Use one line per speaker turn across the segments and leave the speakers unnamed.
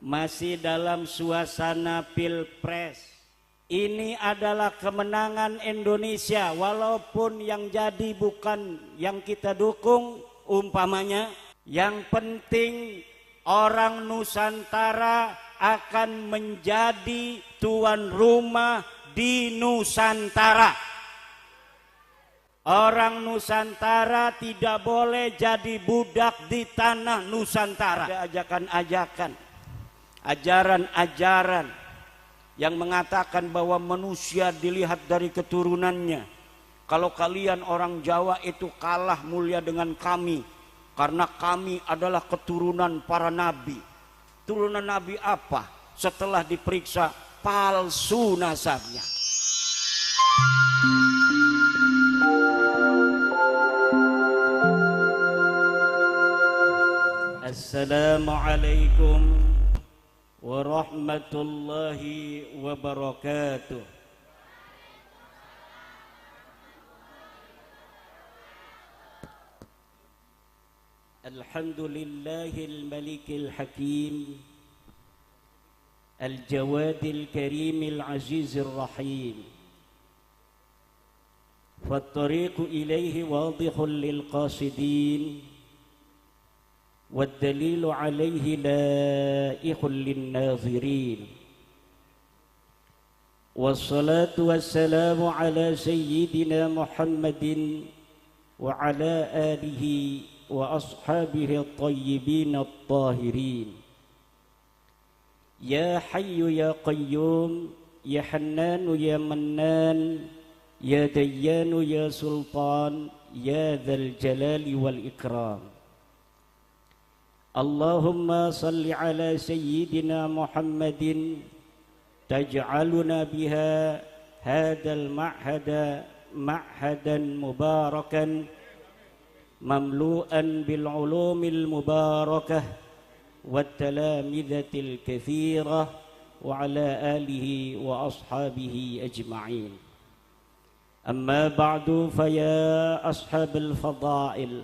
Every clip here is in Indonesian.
masih dalam suasana pilpres. Ini adalah kemenangan Indonesia, walaupun yang jadi bukan yang kita dukung umpamanya. Yang penting orang Nusantara akan menjadi tuan rumah di Nusantara. Orang Nusantara tidak boleh jadi budak di tanah Nusantara. Ada ajakan-ajakan, ajaran-ajaran yang mengatakan bahwa manusia dilihat dari keturunannya. Kalau kalian orang Jawa itu kalah mulia dengan kami, karena kami adalah keturunan para nabi. Turunan nabi apa? Setelah diperiksa palsu nasabnya. Assalamualaikum warahmatullahi wabarakatuh. Alhamdulillahil malikil hakim, al-jawadil karimil azizir rahim. Fattariqu ilaihi wadihun lil qasidin, والدليل عليه لائق للناظرين. والصلاة والسلام على سيدنا محمد وعلى آله وأصحابه الطيبين الطاهرين. يا حي يا قيوم يا حنان يا منان يا ديان يا سلطان يا ذا الجلال والإكرام. Allahumma salli ala sayyidina Muhammadin taj'aluna biha hadal ma'hada ma'hadan mubarakan mamlu'an bil ulumil mubarakah wat talamidhatil kathirah wa ala alihi wa ashabihi ajma'in. Amma ba'du, faya ashabal fadail,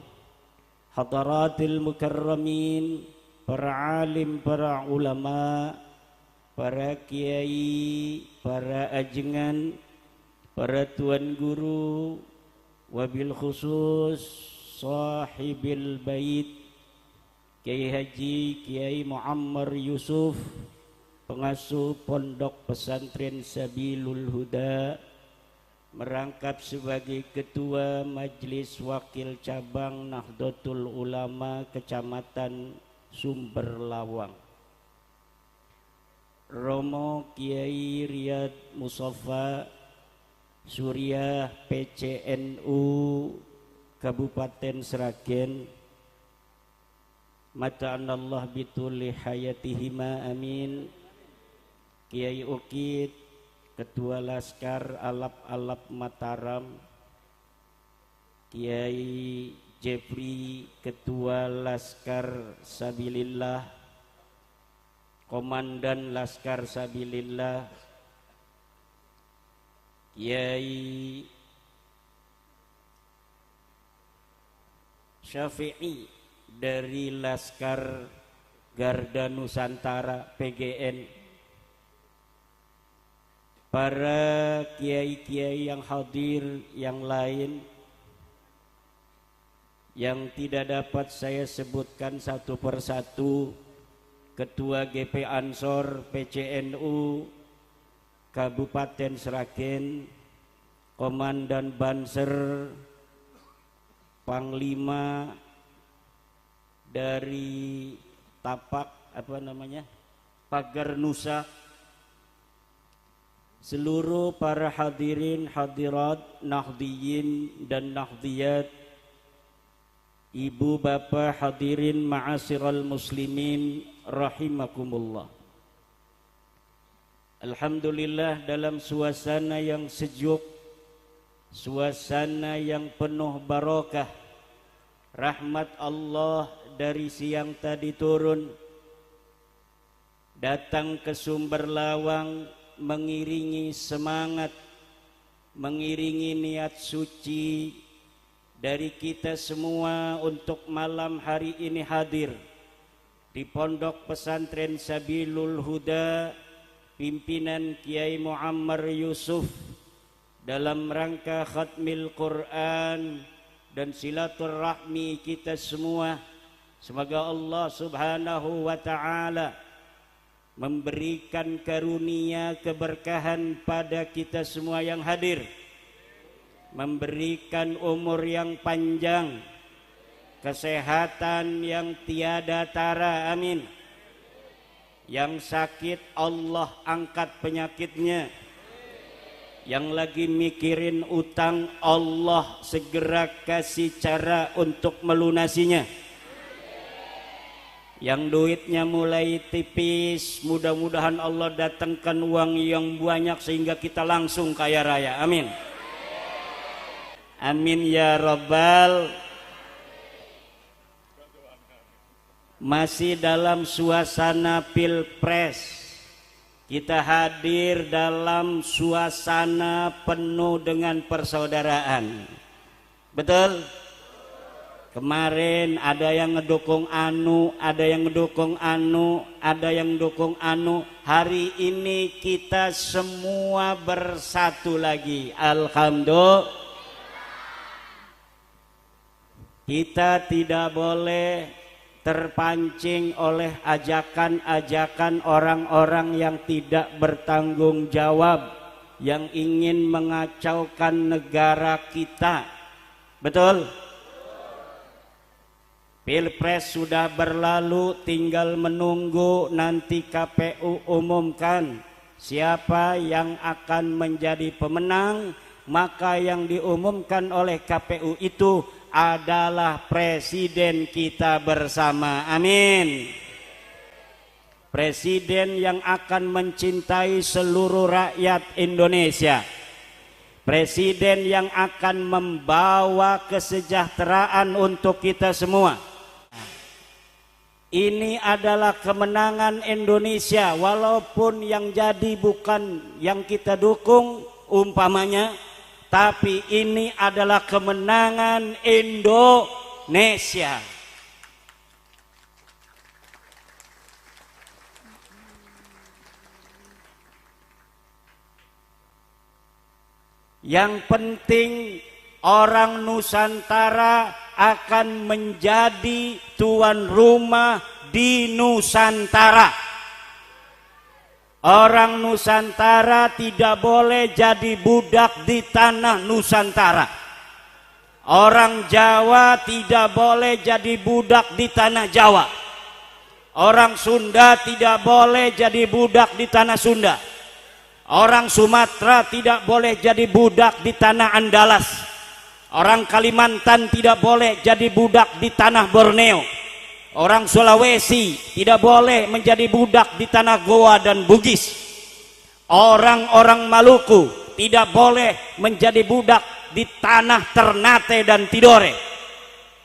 hadaratil mukarramin, para alim, para ulama, para kiai, para ajengan, para tuan guru, wabil khusus sahibil bait Kiai Haji Kiai Muammar Yusuf, pengasuh Pondok Pesantren Sabilul Huda, merangkap sebagai Ketua Majelis Wakil Cabang Nahdlatul Ulama Kecamatan Sumber Lawang. Romo Kiai Riyad Mustafa Surya PCNU Kabupaten Sragen, mata'anallah bituli hayatihima amin. Kiai Ukid Ketua Laskar Alap-Alap Mataram, Kiai Jeffrey Ketua Laskar Sabilillah, Komandan Laskar Sabilillah, Kiai Syafi'i dari Laskar Garda Nusantara PGN, para kiai-kiai yang hadir yang lain yang tidak dapat saya sebutkan satu persatu, Ketua GP Ansor PCNU Kabupaten Sragen, Komandan Banser, Panglima dari Tapak Pagar Nusa, seluruh para hadirin hadirat, nahdiyin dan nahdiyat, ibu bapak hadirin ma'asyiral muslimin rahimakumullah. Alhamdulillah, dalam suasana yang sejuk, suasana yang penuh barakah, rahmat Allah dari siang tadi turun datang ke Sumber Lawang, mengiringi semangat, mengiringi niat suci dari kita semua untuk malam hari ini hadir di Pondok Pesantren Sabilul Huda pimpinan Kiai Muammar Yusuf dalam rangka khatmil Quran dan silaturahmi kita semua. Semoga Allah Subhanahu wa taala memberikan karunia keberkahan pada kita semua yang hadir, memberikan umur yang panjang, kesehatan yang tiada tara, amin. Yang sakit Allah angkat penyakitnya, yang lagi mikirin utang Allah segera kasih cara untuk melunasinya, yang duitnya mulai tipis mudah-mudahan Allah datangkan uang yang banyak sehingga kita langsung kaya raya, amin. Amin ya rabbal. Masih dalam suasana pilpres, kita hadir dalam suasana penuh dengan persaudaraan. Betul? Kemarin ada yang ngedukung anu, ada yang ngedukung anu, ada yang ngedukung anu. Hari ini kita semua bersatu lagi. Alhamdulillah. Kita tidak boleh terpancing oleh ajakan-ajakan orang-orang yang tidak bertanggung jawab, yang ingin mengacaukan negara kita. Betul? Pilpres sudah berlalu, tinggal menunggu nanti KPU umumkan siapa yang akan menjadi pemenang. Maka yang diumumkan oleh KPU itu adalah presiden kita bersama, amin. Presiden yang akan mencintai seluruh rakyat Indonesia, presiden yang akan membawa kesejahteraan untuk kita semua. Ini adalah kemenangan Indonesia, walaupun yang jadi bukan yang kita dukung umpamanya, tapi ini adalah kemenangan Indonesia. Yang penting orang Nusantara akan menjadi tuan rumah di Nusantara. Orang Nusantara tidak boleh jadi budak di tanah Nusantara. Orang Jawa tidak boleh jadi budak di tanah Jawa. Orang Sunda tidak boleh jadi budak di tanah Sunda. Orang Sumatera tidak boleh jadi budak di tanah Andalas. Orang Kalimantan tidak boleh jadi budak di tanah Borneo. Orang Sulawesi tidak boleh menjadi budak di tanah Goa dan Bugis. Orang-orang Maluku tidak boleh menjadi budak di tanah Ternate dan Tidore.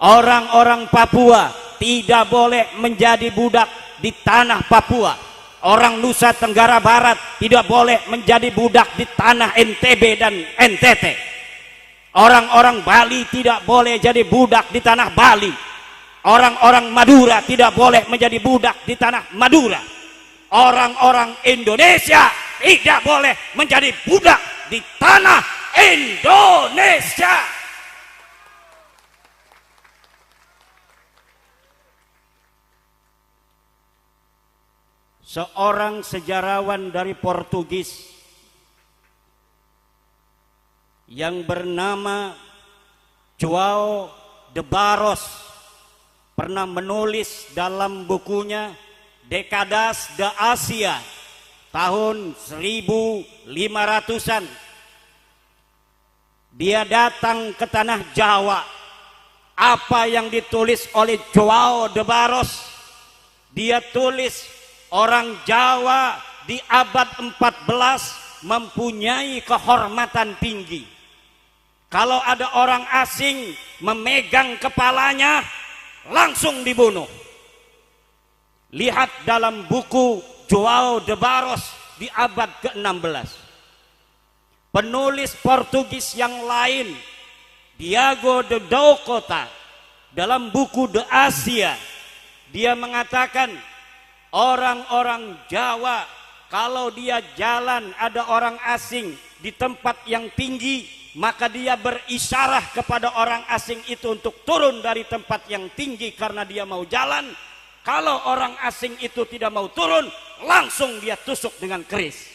Orang-orang Papua tidak boleh menjadi budak di tanah Papua. Orang Nusa Tenggara Barat tidak boleh menjadi budak di tanah NTB dan NTT. Orang-orang Bali tidak boleh jadi budak di tanah Bali. Orang-orang Madura tidak boleh menjadi budak di tanah Madura. Orang-orang Indonesia tidak boleh menjadi budak di tanah Indonesia. Seorang sejarawan dari Portugis yang bernama João de Barros pernah menulis dalam bukunya Dekadas de Asia tahun 1500-an. Dia datang ke tanah Jawa. Apa yang ditulis oleh João de Barros? Dia tulis orang Jawa di abad 14 mempunyai kehormatan tinggi. Kalau ada orang asing memegang kepalanya, langsung dibunuh. Lihat dalam buku João de Barros di abad ke-16. Penulis Portugis yang lain, Diego de Doucota, dalam buku De Asia, Dia mengatakan orang-orang Jawa kalau dia jalan ada orang asing di tempat yang tinggi, maka dia berisyarah kepada orang asing itu untuk turun dari tempat yang tinggi karena dia mau jalan. Kalau orang asing itu tidak mau turun, langsung dia tusuk dengan keris.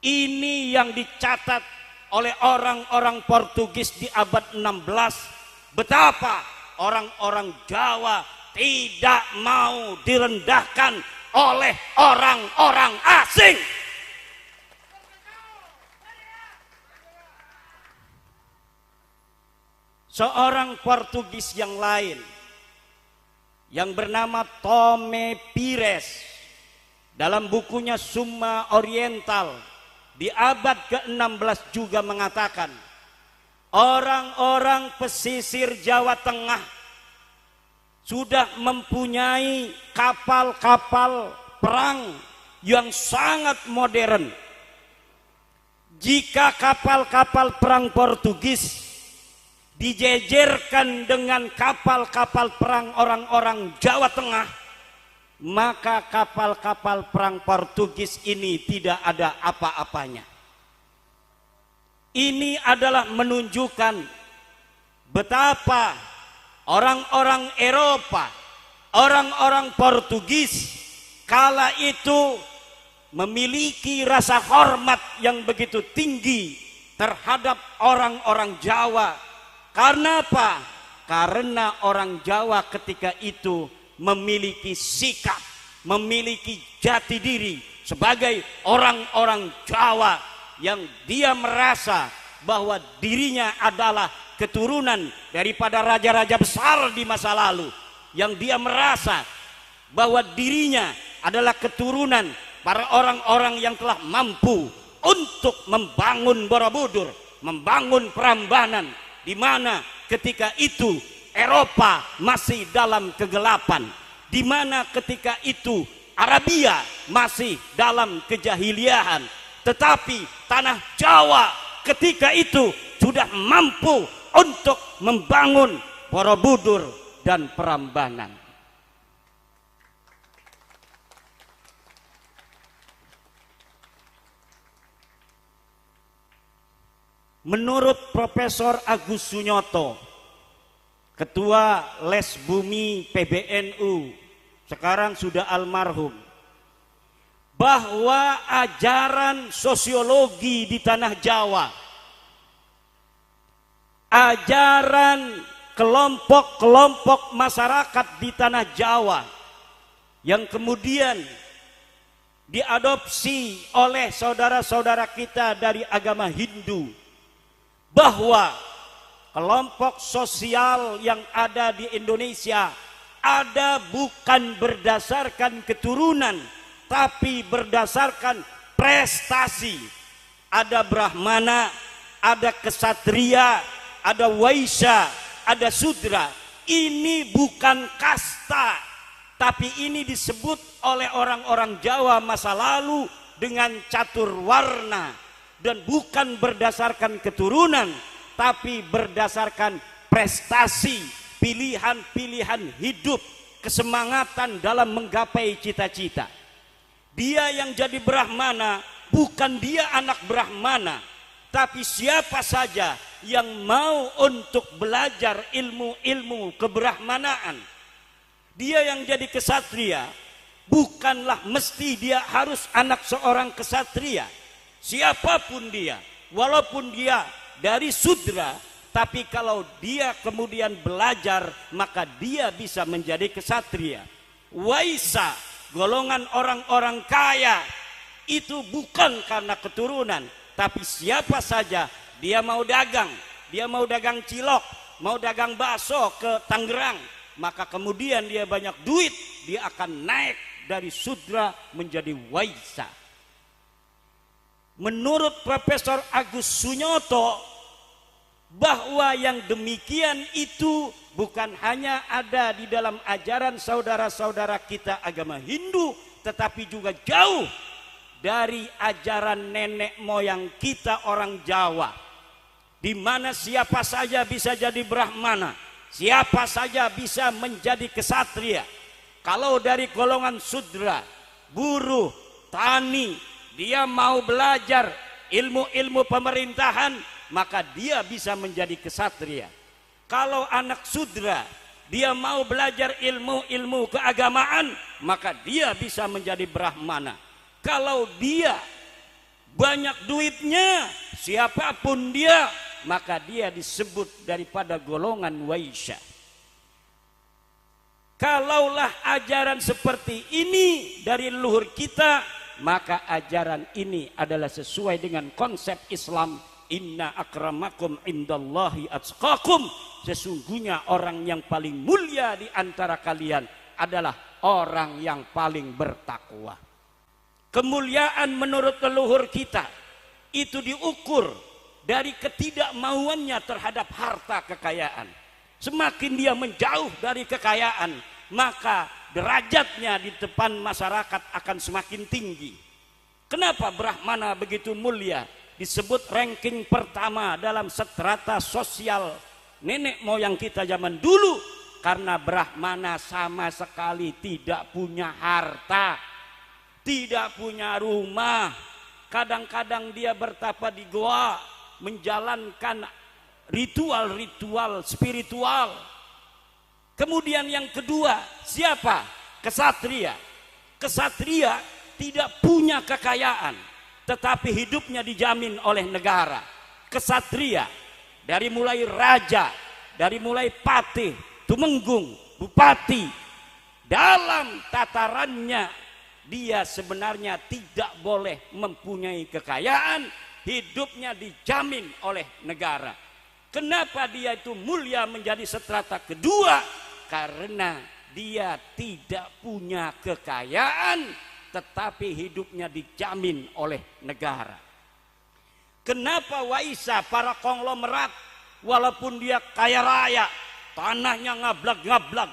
Ini yang dicatat oleh orang-orang Portugis di abad 16. Betapa orang-orang Jawa tidak mau direndahkan oleh orang-orang asing. Seorang Portugis yang lain yang bernama Tome Pires dalam bukunya Summa Oriental di abad ke-16 juga mengatakan orang-orang pesisir Jawa Tengah sudah mempunyai kapal-kapal perang yang sangat modern. Jika kapal-kapal perang Portugis dijejerkan dengan kapal-kapal perang orang-orang Jawa Tengah, maka kapal-kapal perang Portugis ini tidak ada apa-apanya. Ini adalah menunjukkan betapa orang-orang Eropa, orang-orang Portugis kala itu memiliki rasa hormat yang begitu tinggi terhadap orang-orang Jawa. Karena apa? Karena orang Jawa ketika itu memiliki sikap, memiliki jati diri sebagai orang-orang Jawa yang dia merasa bahwa dirinya adalah keturunan daripada raja-raja besar di masa lalu, yang dia merasa bahwa dirinya adalah keturunan para orang-orang yang telah mampu untuk membangun Borobudur, membangun Prambanan, di mana ketika itu Eropa masih dalam kegelapan, di mana ketika itu Arabia masih dalam kejahiliahan, tetapi tanah Jawa ketika itu sudah mampu untuk membangun Borobudur dan Prambanan. Menurut Profesor Agus Sunyoto, Ketua Les Bumi PBNU, sekarang sudah almarhum, bahwa ajaran sosiologi di tanah Jawa, ajaran kelompok-kelompok masyarakat di tanah Jawa yang kemudian diadopsi oleh saudara-saudara kita dari agama Hindu, bahwa kelompok sosial yang ada di Indonesia ada bukan berdasarkan keturunan, tapi berdasarkan prestasi. Ada Brahmana, ada Ksatria, ada Waisya, ada Sudra. Ini bukan kasta, tapi ini disebut oleh orang-orang Jawa masa lalu dengan catur warna, dan bukan berdasarkan keturunan, tapi berdasarkan prestasi, pilihan-pilihan hidup, kesemangatan dalam menggapai cita-cita. Dia yang jadi Brahmana bukan dia anak Brahmana, tapi siapa saja yang mau untuk belajar ilmu-ilmu kebrahmanaan. Dia yang jadi kesatria bukanlah mesti dia harus anak seorang kesatria. Siapapun dia, walaupun dia dari Sudra, tapi kalau dia kemudian belajar, maka dia bisa menjadi kesatria. Waisa, golongan orang-orang kaya, itu bukan karena keturunan, tapi siapa saja dia mau dagang cilok, mau dagang bakso ke Tangerang, maka kemudian dia banyak duit, dia akan naik dari Sudra menjadi Waisa. Menurut Profesor Agus Sunyoto, bahwa yang demikian itu bukan hanya ada di dalam ajaran saudara-saudara kita agama Hindu, tetapi juga jauh dari ajaran nenek moyang kita orang Jawa, di mana siapa saja bisa jadi Brahmana, siapa saja bisa menjadi kesatria, Kalau dari golongan sudra, buruh, tani, dia mau belajar ilmu-ilmu pemerintahan, maka dia bisa menjadi kesatria. Kalau anak sudra, dia mau belajar ilmu-ilmu keagamaan, maka dia bisa menjadi brahmana. Kalau dia banyak duitnya, siapapun dia, maka dia disebut daripada golongan waisya. Kalaulah ajaran seperti ini dari leluhur kita, maka ajaran ini adalah sesuai dengan konsep Islam. Inna akramakum indallahi atqakum. Sesungguhnya orang yang paling mulia di antara kalian adalah orang yang paling bertakwa. Kemuliaan menurut leluhur kita itu diukur dari ketidakmauannya terhadap harta kekayaan. Semakin dia menjauh dari kekayaan, maka derajatnya di depan masyarakat akan semakin tinggi. Kenapa Brahmana begitu mulia? Disebut ranking pertama dalam strata sosial nenek moyang kita zaman dulu, karena Brahmana sama sekali tidak punya harta, tidak punya rumah. Kadang-kadang dia bertapa di goa, menjalankan ritual-ritual spiritual. Kemudian yang kedua, siapa? Kesatria. Kesatria tidak punya kekayaan, tetapi hidupnya dijamin oleh negara. Kesatria dari mulai raja, dari mulai patih, tumenggung, bupati, dalam tatarannya dia sebenarnya tidak boleh mempunyai kekayaan, hidupnya dijamin oleh negara. Kenapa dia itu mulia menjadi strata kedua? Karena dia tidak punya kekayaan, tetapi hidupnya dijamin oleh negara. Kenapa waisa, para konglomerat, walaupun dia kaya raya, tanahnya ngablak-ngablak,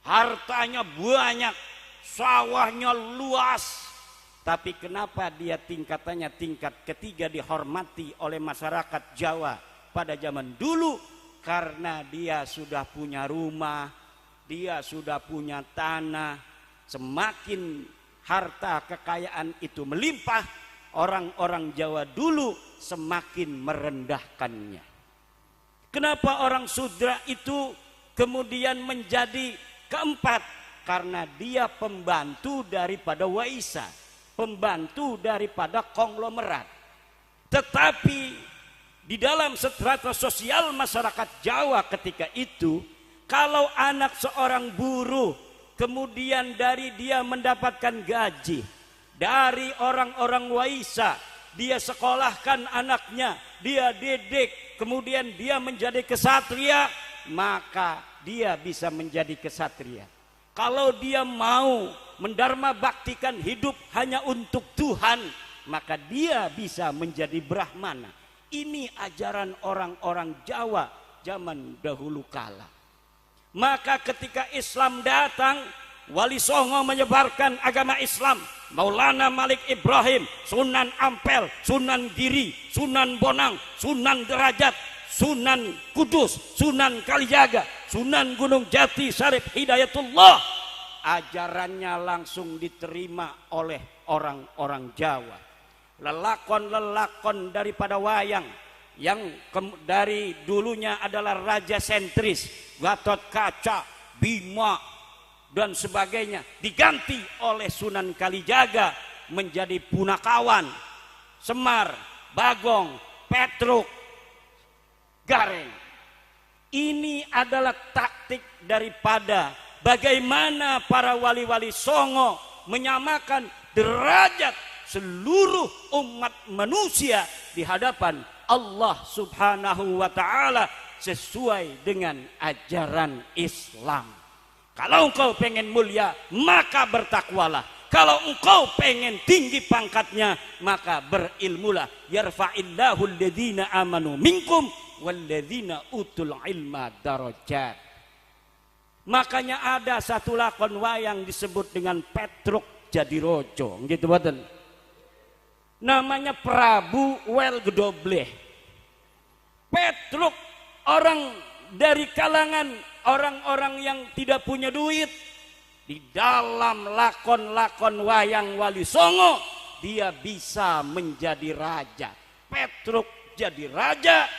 hartanya banyak, sawahnya luas, tapi kenapa dia tingkatannya tingkat ketiga dihormati oleh masyarakat Jawa pada zaman dulu? Karena dia sudah punya rumah, dia sudah punya tanah. Semakin harta kekayaan itu melimpah, orang-orang Jawa dulu semakin merendahkannya. Kenapa orang sudra itu kemudian menjadi keempat? Karena dia pembantu daripada waisa, pembantu daripada konglomerat. Tetapi di dalam strata sosial masyarakat Jawa ketika itu, kalau anak seorang buruh kemudian dari dia mendapatkan gaji dari orang-orang waisa, dia sekolahkan anaknya, dia didik, kemudian dia menjadi kesatria, maka dia bisa menjadi kesatria. Kalau dia mau mendharma baktikan hidup hanya untuk Tuhan, maka dia bisa menjadi brahmana. Ini ajaran orang-orang Jawa zaman dahulu kala. Maka ketika Islam datang, Wali Songo menyebarkan agama Islam. Maulana Malik Ibrahim, Sunan Ampel, Sunan Giri, Sunan Bonang, Sunan Derajat, Sunan Kudus, Sunan Kalijaga, Sunan Gunung Jati, Syarif Hidayatullah. Ajarannya langsung diterima oleh orang-orang Jawa. Lelakon-lelakon daripada wayang yang dari dulunya adalah raja sentris, Gatot Kaca, Bima dan sebagainya, diganti oleh Sunan Kalijaga menjadi Punakawan, Semar, Bagong, Petruk, Gareng. Ini adalah taktik daripada bagaimana para wali-wali Songo menyamakan derajat seluruh umat manusia di hadapan Allah Subhanahu wa ta'ala sesuai dengan ajaran Islam. Kalau engkau pengen mulia, maka bertakwalah. Kalau engkau pengen tinggi pangkatnya, maka berilmulah. Yarfa'illahu alladhina amanu minkum walladhina utul ilma darajat. Makanya ada satu lakon wayang disebut dengan Petruk Jadirojo, gitu betul. Namanya Prabu Wel Gedobleh. Petruk orang dari kalangan orang-orang yang tidak punya duit, di dalam lakon-lakon wayang Wali Songo dia bisa menjadi raja. Petruk jadi raja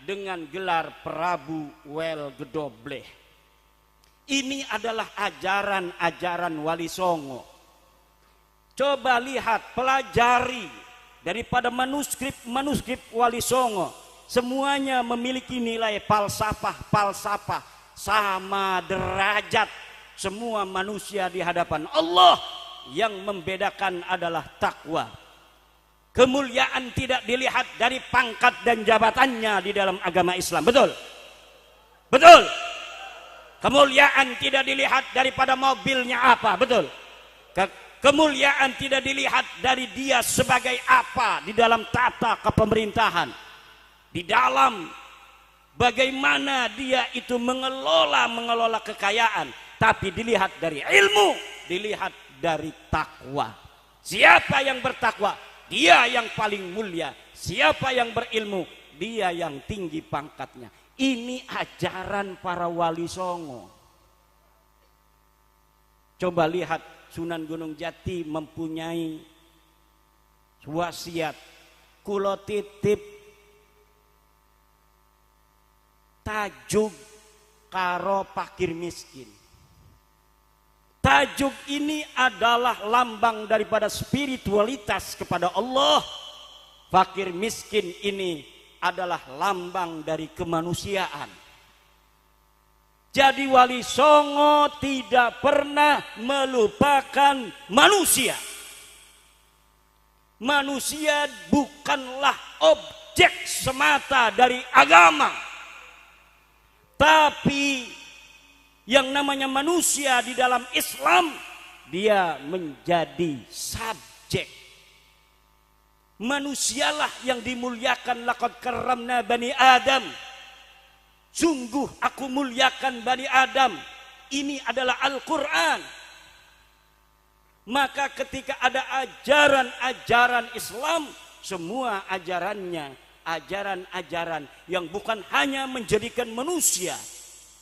dengan gelar Prabu Wel Gedobleh. Ini adalah ajaran-ajaran Wali Songo. Coba lihat, pelajari daripada manuskrip Wali Songo. Semuanya memiliki nilai falsafah sama derajat. Semua manusia di hadapan Allah, yang membedakan adalah takwa. Kemuliaan tidak dilihat dari pangkat dan jabatannya di dalam agama Islam. Betul? Betul? Kemuliaan tidak dilihat daripada mobilnya apa. Betul? Kemuliaan tidak dilihat dari dia sebagai apa di dalam tata kepemerintahan, di dalam bagaimana dia itu mengelola kekayaan. Tapi dilihat dari ilmu, dilihat dari takwa. Siapa yang bertakwa, dia yang paling mulia. Siapa yang berilmu, dia yang tinggi pangkatnya. Ini ajaran para Wali Songo. Coba lihat, Sunan Gunung Jati mempunyai wasiat, kulo titip tajuk karo fakir miskin. Tajuk ini adalah lambang daripada spiritualitas kepada Allah. Fakir miskin ini adalah lambang dari kemanusiaan. Jadi Wali Songo tidak pernah melupakan manusia. Manusia bukanlah objek semata dari agama, tapi yang namanya manusia di dalam Islam, dia menjadi subjek. Manusialah yang dimuliakan. Laqad karramna bani Adam. Sungguh aku muliakan bani Adam. Ini adalah Al-Quran. Maka ketika ada ajaran-ajaran Islam, semua ajarannya ajaran-ajaran yang bukan hanya menjadikan manusia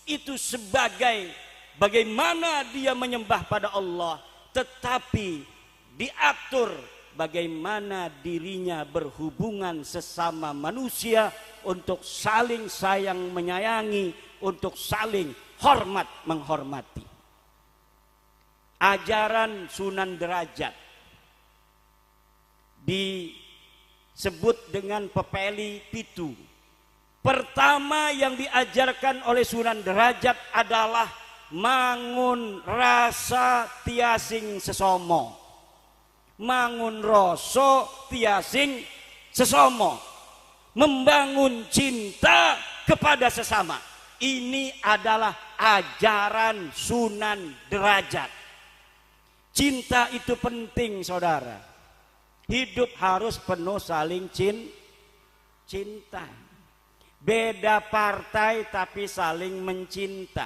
itu sebagai bagaimana dia menyembah pada Allah, tetapi diatur bagaimana dirinya berhubungan sesama manusia untuk saling sayang menyayangi, untuk saling hormat menghormati. Ajaran Sunan Derajat disebut dengan pepeli pitu. Pertama yang diajarkan oleh Sunan Derajat adalah mangun rasa tiasing sesomo. Mangun rasa tiasing sesomo. Membangun cinta kepada sesama. Ini adalah ajaran Sunan Derajat. Cinta itu penting, saudara. Hidup harus penuh saling cinta. Beda partai tapi saling mencinta.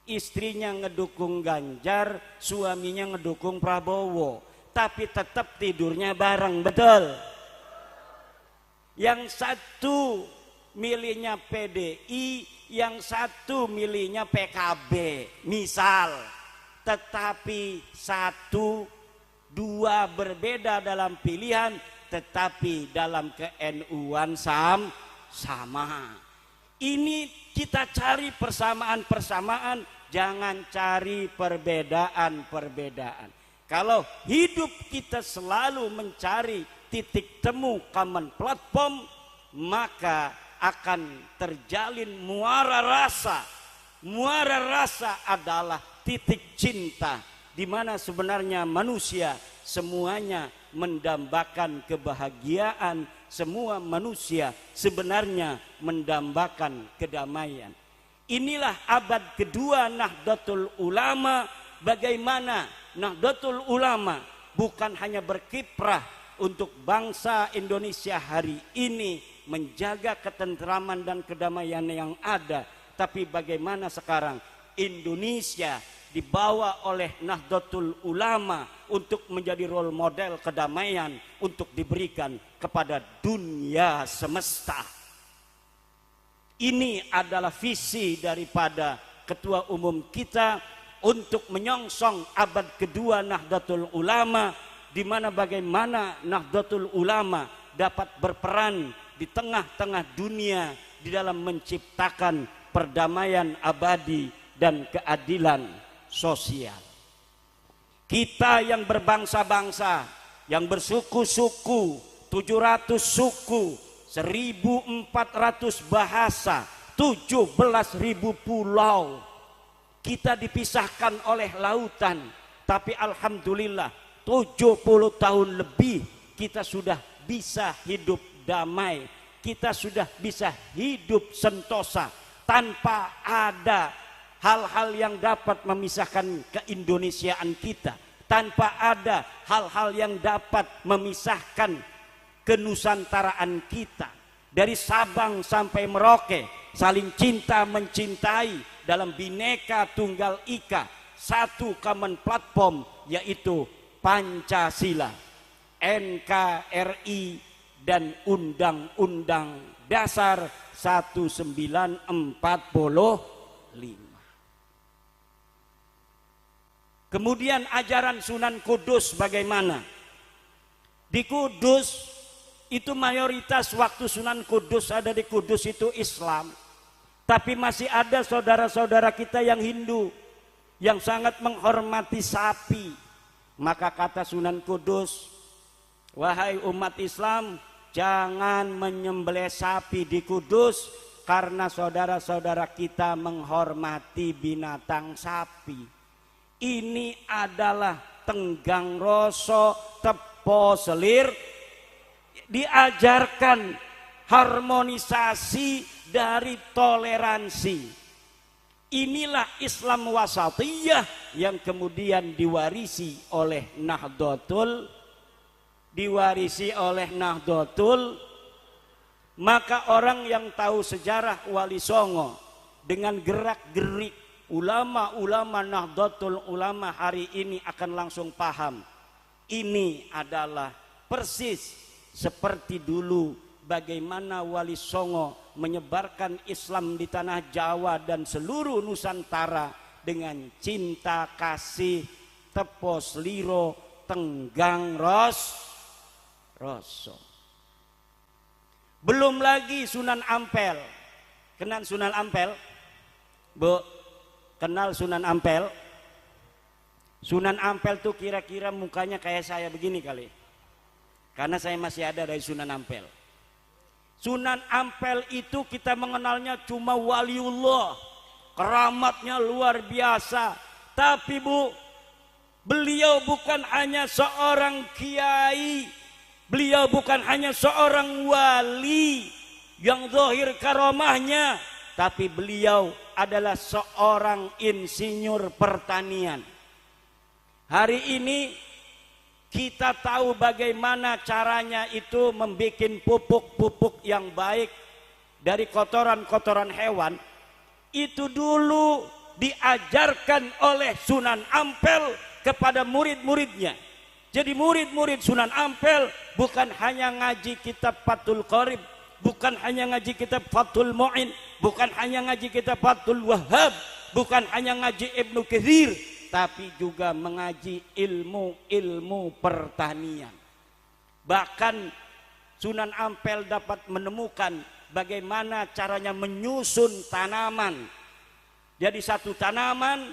Istrinya ngedukung Ganjar, suaminya ngedukung Prabowo, tapi tetap tidurnya bareng, betul? Yang satu milihnya PDI, yang satu milihnya PKB, misal. Tetapi satu, dua berbeda dalam pilihan, tetapi dalam ke-NU-an sama. Ini kita cari persamaan-persamaan, jangan cari perbedaan-perbedaan. Kalau hidup kita selalu mencari titik temu common platform, maka akan terjalin muara rasa. Muara rasa adalah titik cinta, di mana sebenarnya manusia semuanya mendambakan kebahagiaan. Semua manusia sebenarnya mendambakan kedamaian. Inilah abad kedua Nahdlatul Ulama. Bagaimana Nahdlatul Ulama bukan hanya berkiprah untuk bangsa Indonesia hari ini menjaga ketentraman dan kedamaian yang ada, tapi bagaimana sekarang Indonesia dibawa oleh Nahdlatul Ulama untuk menjadi role model kedamaian untuk diberikan kepada dunia semesta. Ini adalah visi daripada ketua umum kita. untuk menyongsong abad kedua Nahdlatul Ulama, di mana bagaimana Nahdlatul Ulama dapat berperan di tengah-tengah dunia di dalam menciptakan perdamaian abadi dan keadilan sosial. Kita yang berbangsa-bangsa, yang bersuku-suku, 700 suku, 1.400 bahasa, 17.000 pulau. Kita dipisahkan oleh lautan, tapi alhamdulillah 70 tahun lebih kita sudah bisa hidup damai. Kita sudah bisa hidup sentosa tanpa ada hal-hal yang dapat memisahkan keindonesiaan kita, tanpa ada hal-hal yang dapat memisahkan kenusantaraan kita. Dari Sabang sampai Merauke saling cinta mencintai dalam Bhinneka Tunggal Ika, satu common platform yaitu Pancasila, NKRI dan Undang-Undang Dasar 1945. Kemudian ajaran Sunan Kudus bagaimana? Di Kudus itu mayoritas waktu Sunan Kudus ada di Kudus itu Islam. Tapi masih ada saudara-saudara kita yang Hindu yang sangat menghormati sapi. Maka kata Sunan Kudus, wahai umat Islam, jangan menyembelih sapi di Kudus karena saudara-saudara kita menghormati binatang sapi. Ini adalah tenggang rasa, tepo selir, diajarkan harmonisasi dari toleransi. Inilah Islam wasatiyah yang kemudian diwarisi oleh Nahdlatul. Maka orang yang tahu sejarah Wali Songo dengan gerak-gerik ulama-ulama Nahdlatul Ulama hari ini akan langsung paham. Ini adalah persis seperti dulu bagaimana Wali Songo menyebarkan Islam di tanah Jawa dan seluruh Nusantara dengan cinta kasih, tepos liro, tenggang roso. Belum lagi Sunan Ampel. Kenal Sunan Ampel? Bu, kenal Sunan Ampel? Sunan Ampel tuh kira-kira mukanya kayak saya begini kali. Karena saya masih ada dari Sunan Ampel. Sunan Ampel itu kita mengenalnya cuma waliullah, keramatnya luar biasa. Tapi Bu, beliau bukan hanya seorang kiai, beliau bukan hanya seorang wali yang zahir karamahnya, tapi beliau adalah seorang insinyur pertanian. Hari ini kita tahu bagaimana caranya itu membuat pupuk-pupuk yang baik dari kotoran-kotoran hewan. Itu dulu diajarkan oleh Sunan Ampel kepada murid-muridnya. Jadi murid-murid Sunan Ampel bukan hanya ngaji kitab Fathul Qorib, bukan hanya ngaji kitab Fathul Mu'in, bukan hanya ngaji kitab Fathul Wahhab, bukan hanya ngaji Ibnu Katsir, tapi juga mengaji ilmu-ilmu pertanian. Bahkan Sunan Ampel dapat menemukan bagaimana caranya menyusun tanaman. Jadi satu tanaman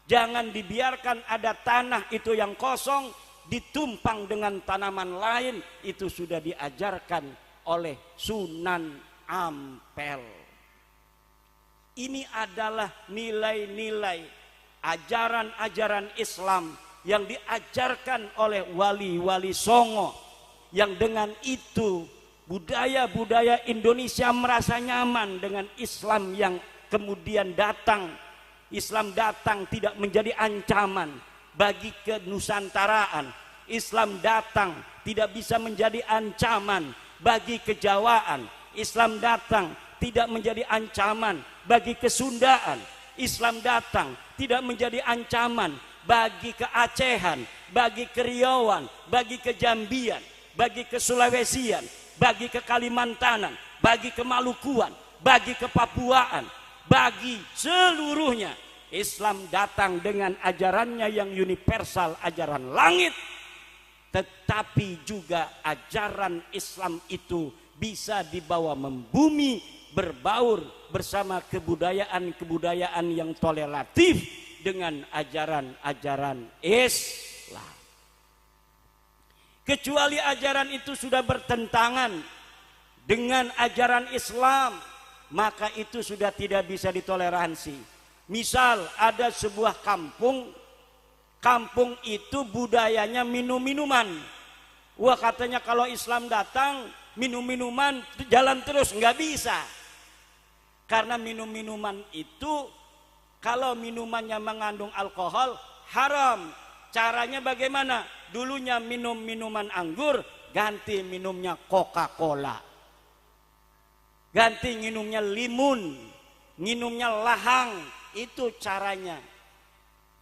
jangan dibiarkan ada tanah itu yang kosong ditumpang dengan tanaman lain. Itu sudah diajarkan oleh Sunan Ampel. Ini adalah nilai-nilai ajaran-ajaran Islam yang diajarkan oleh wali-wali Songo, yang dengan itu budaya-budaya Indonesia merasa nyaman dengan Islam yang kemudian datang. Islam datang tidak menjadi ancaman bagi kenusantaraan. Islam datang tidak bisa menjadi ancaman bagi kejawaan. Islam datang tidak menjadi ancaman bagi kesundaan. Islam datang tidak menjadi ancaman bagi keacehan, bagi keriauan, bagi kejambian, bagi kesulawesian, bagi kekalimantanan, bagi kemalukuan, bagi kepapuaan, bagi seluruhnya. Islam datang dengan ajarannya yang universal, ajaran langit. Tetapi juga ajaran Islam itu bisa dibawa membumi, berbaur bersama kebudayaan-kebudayaan yang toleratif dengan ajaran-ajaran Islam. Kecuali ajaran itu sudah bertentangan dengan ajaran Islam, maka itu sudah tidak bisa ditoleransi. Misal ada sebuah kampung itu budayanya minum-minuman. Wah, katanya kalau Islam datang minum-minuman jalan terus, nggak bisa. Karena minum-minuman itu kalau minumannya mengandung alkohol haram. Caranya bagaimana? Dulunya minum minuman anggur, ganti minumnya Coca-Cola. Ganti minumnya limun, minumnya lahang, itu caranya.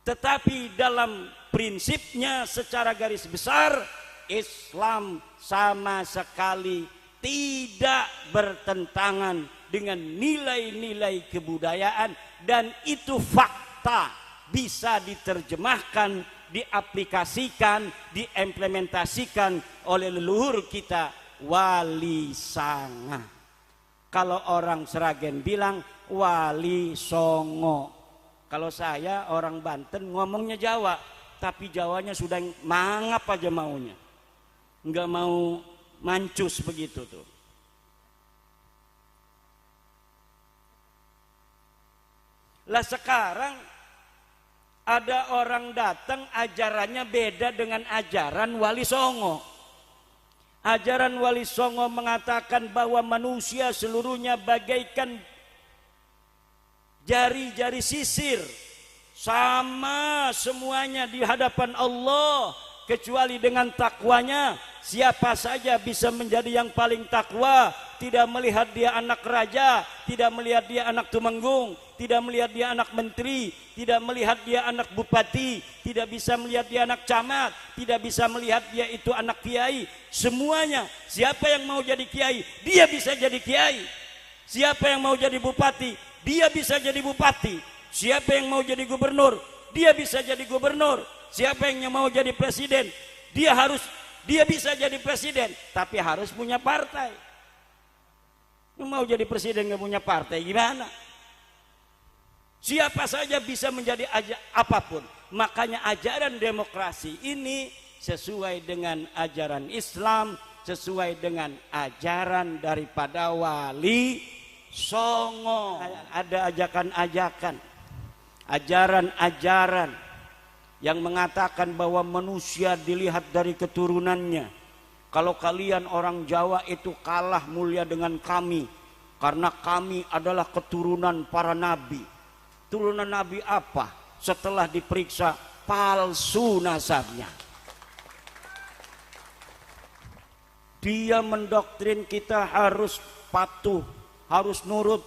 Tetapi dalam prinsipnya secara garis besar Islam sama sekali tidak bertentangan dengan nilai-nilai kebudayaan, dan itu fakta, bisa diterjemahkan, diaplikasikan, diimplementasikan oleh leluhur kita wali sanga. Kalau orang Sragen bilang wali songo. Kalau saya orang Banten ngomongnya Jawa, tapi Jawanya sudah mangap aja maunya, nggak mau mancus begitu tuh. Lah sekarang ada orang datang ajarannya beda dengan ajaran Wali Songo. Ajaran Wali Songo mengatakan bahwa manusia seluruhnya bagaikan jari-jari sisir, sama semuanya di hadapan Allah, kecuali dengan takwanya. Siapa saja bisa menjadi yang paling takwa, tidak melihat dia anak raja, tidak melihat dia anak tumenggung, tidak melihat dia anak menteri, tidak melihat dia anak bupati, tidak bisa melihat dia anak camat, tidak bisa melihat dia itu anak kiai. Semuanya, siapa yang mau jadi kiai, dia bisa jadi kiai. Siapa yang mau jadi bupati, dia bisa jadi bupati. Siapa yang mau jadi gubernur, dia bisa jadi gubernur. Siapa yang mau jadi presiden, dia bisa jadi presiden, tapi harus punya partai. Mau jadi presiden nggak punya partai gimana? Siapa saja bisa menjadi apapun. Makanya ajaran demokrasi ini sesuai dengan ajaran Islam, sesuai dengan ajaran daripada Wali Songo. Ada ajakan-ajakan, ajaran-ajaran yang mengatakan bahwa manusia dilihat dari keturunannya. Kalau kalian orang Jawa itu kalah mulia dengan kami, karena kami adalah keturunan para nabi. Turunan nabi apa? Setelah diperiksa palsu nasabnya. Dia mendoktrin kita harus patuh, harus nurut,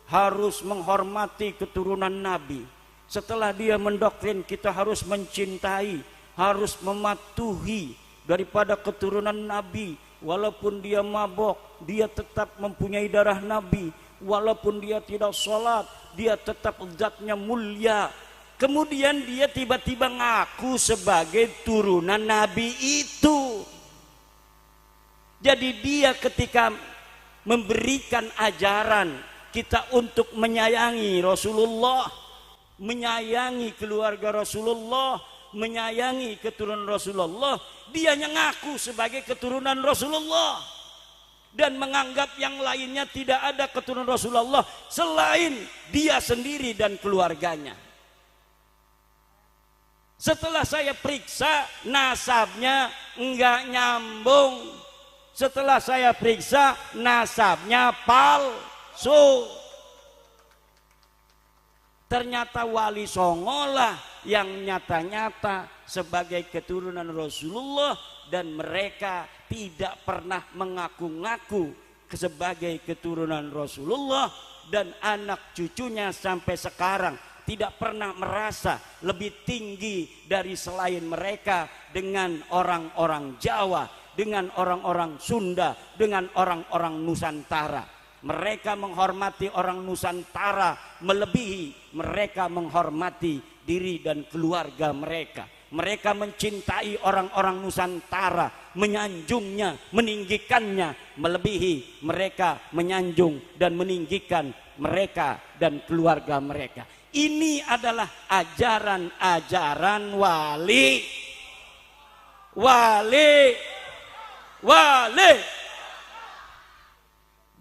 harus menghormati keturunan nabi. Setelah dia mendoktrin kita harus mencintai, harus mematuhi daripada keturunan nabi. Walaupun dia mabok, dia tetap mempunyai darah nabi. Walaupun dia tidak sholat, dia tetap zatnya mulia. Kemudian dia tiba-tiba ngaku sebagai turunan nabi itu. Jadi dia ketika memberikan ajaran kita untuk menyayangi Rasulullah, menyayangi keluarga Rasulullah, menyayangi keturunan Rasulullah, dia ngaku sebagai keturunan Rasulullah dan menganggap yang lainnya tidak ada keturunan Rasulullah selain dia sendiri dan keluarganya. Setelah saya periksa nasabnya enggak nyambung. Setelah saya periksa nasabnya palsu. Ternyata Wali Songo lah yang nyata-nyata sebagai keturunan Rasulullah, dan mereka tidak pernah mengaku-ngaku sebagai keturunan Rasulullah, dan anak cucunya sampai sekarang tidak pernah merasa lebih tinggi dari selain mereka dengan orang-orang Jawa, dengan orang-orang Sunda, dengan orang-orang Nusantara. Mereka menghormati orang Nusantara melebihi mereka menghormati diri dan keluarga mereka. Mereka mencintai orang-orang Nusantara, menyanjungnya, meninggikannya melebihi mereka menyanjung dan meninggikan mereka dan keluarga mereka. Ini adalah ajaran-ajaran wali.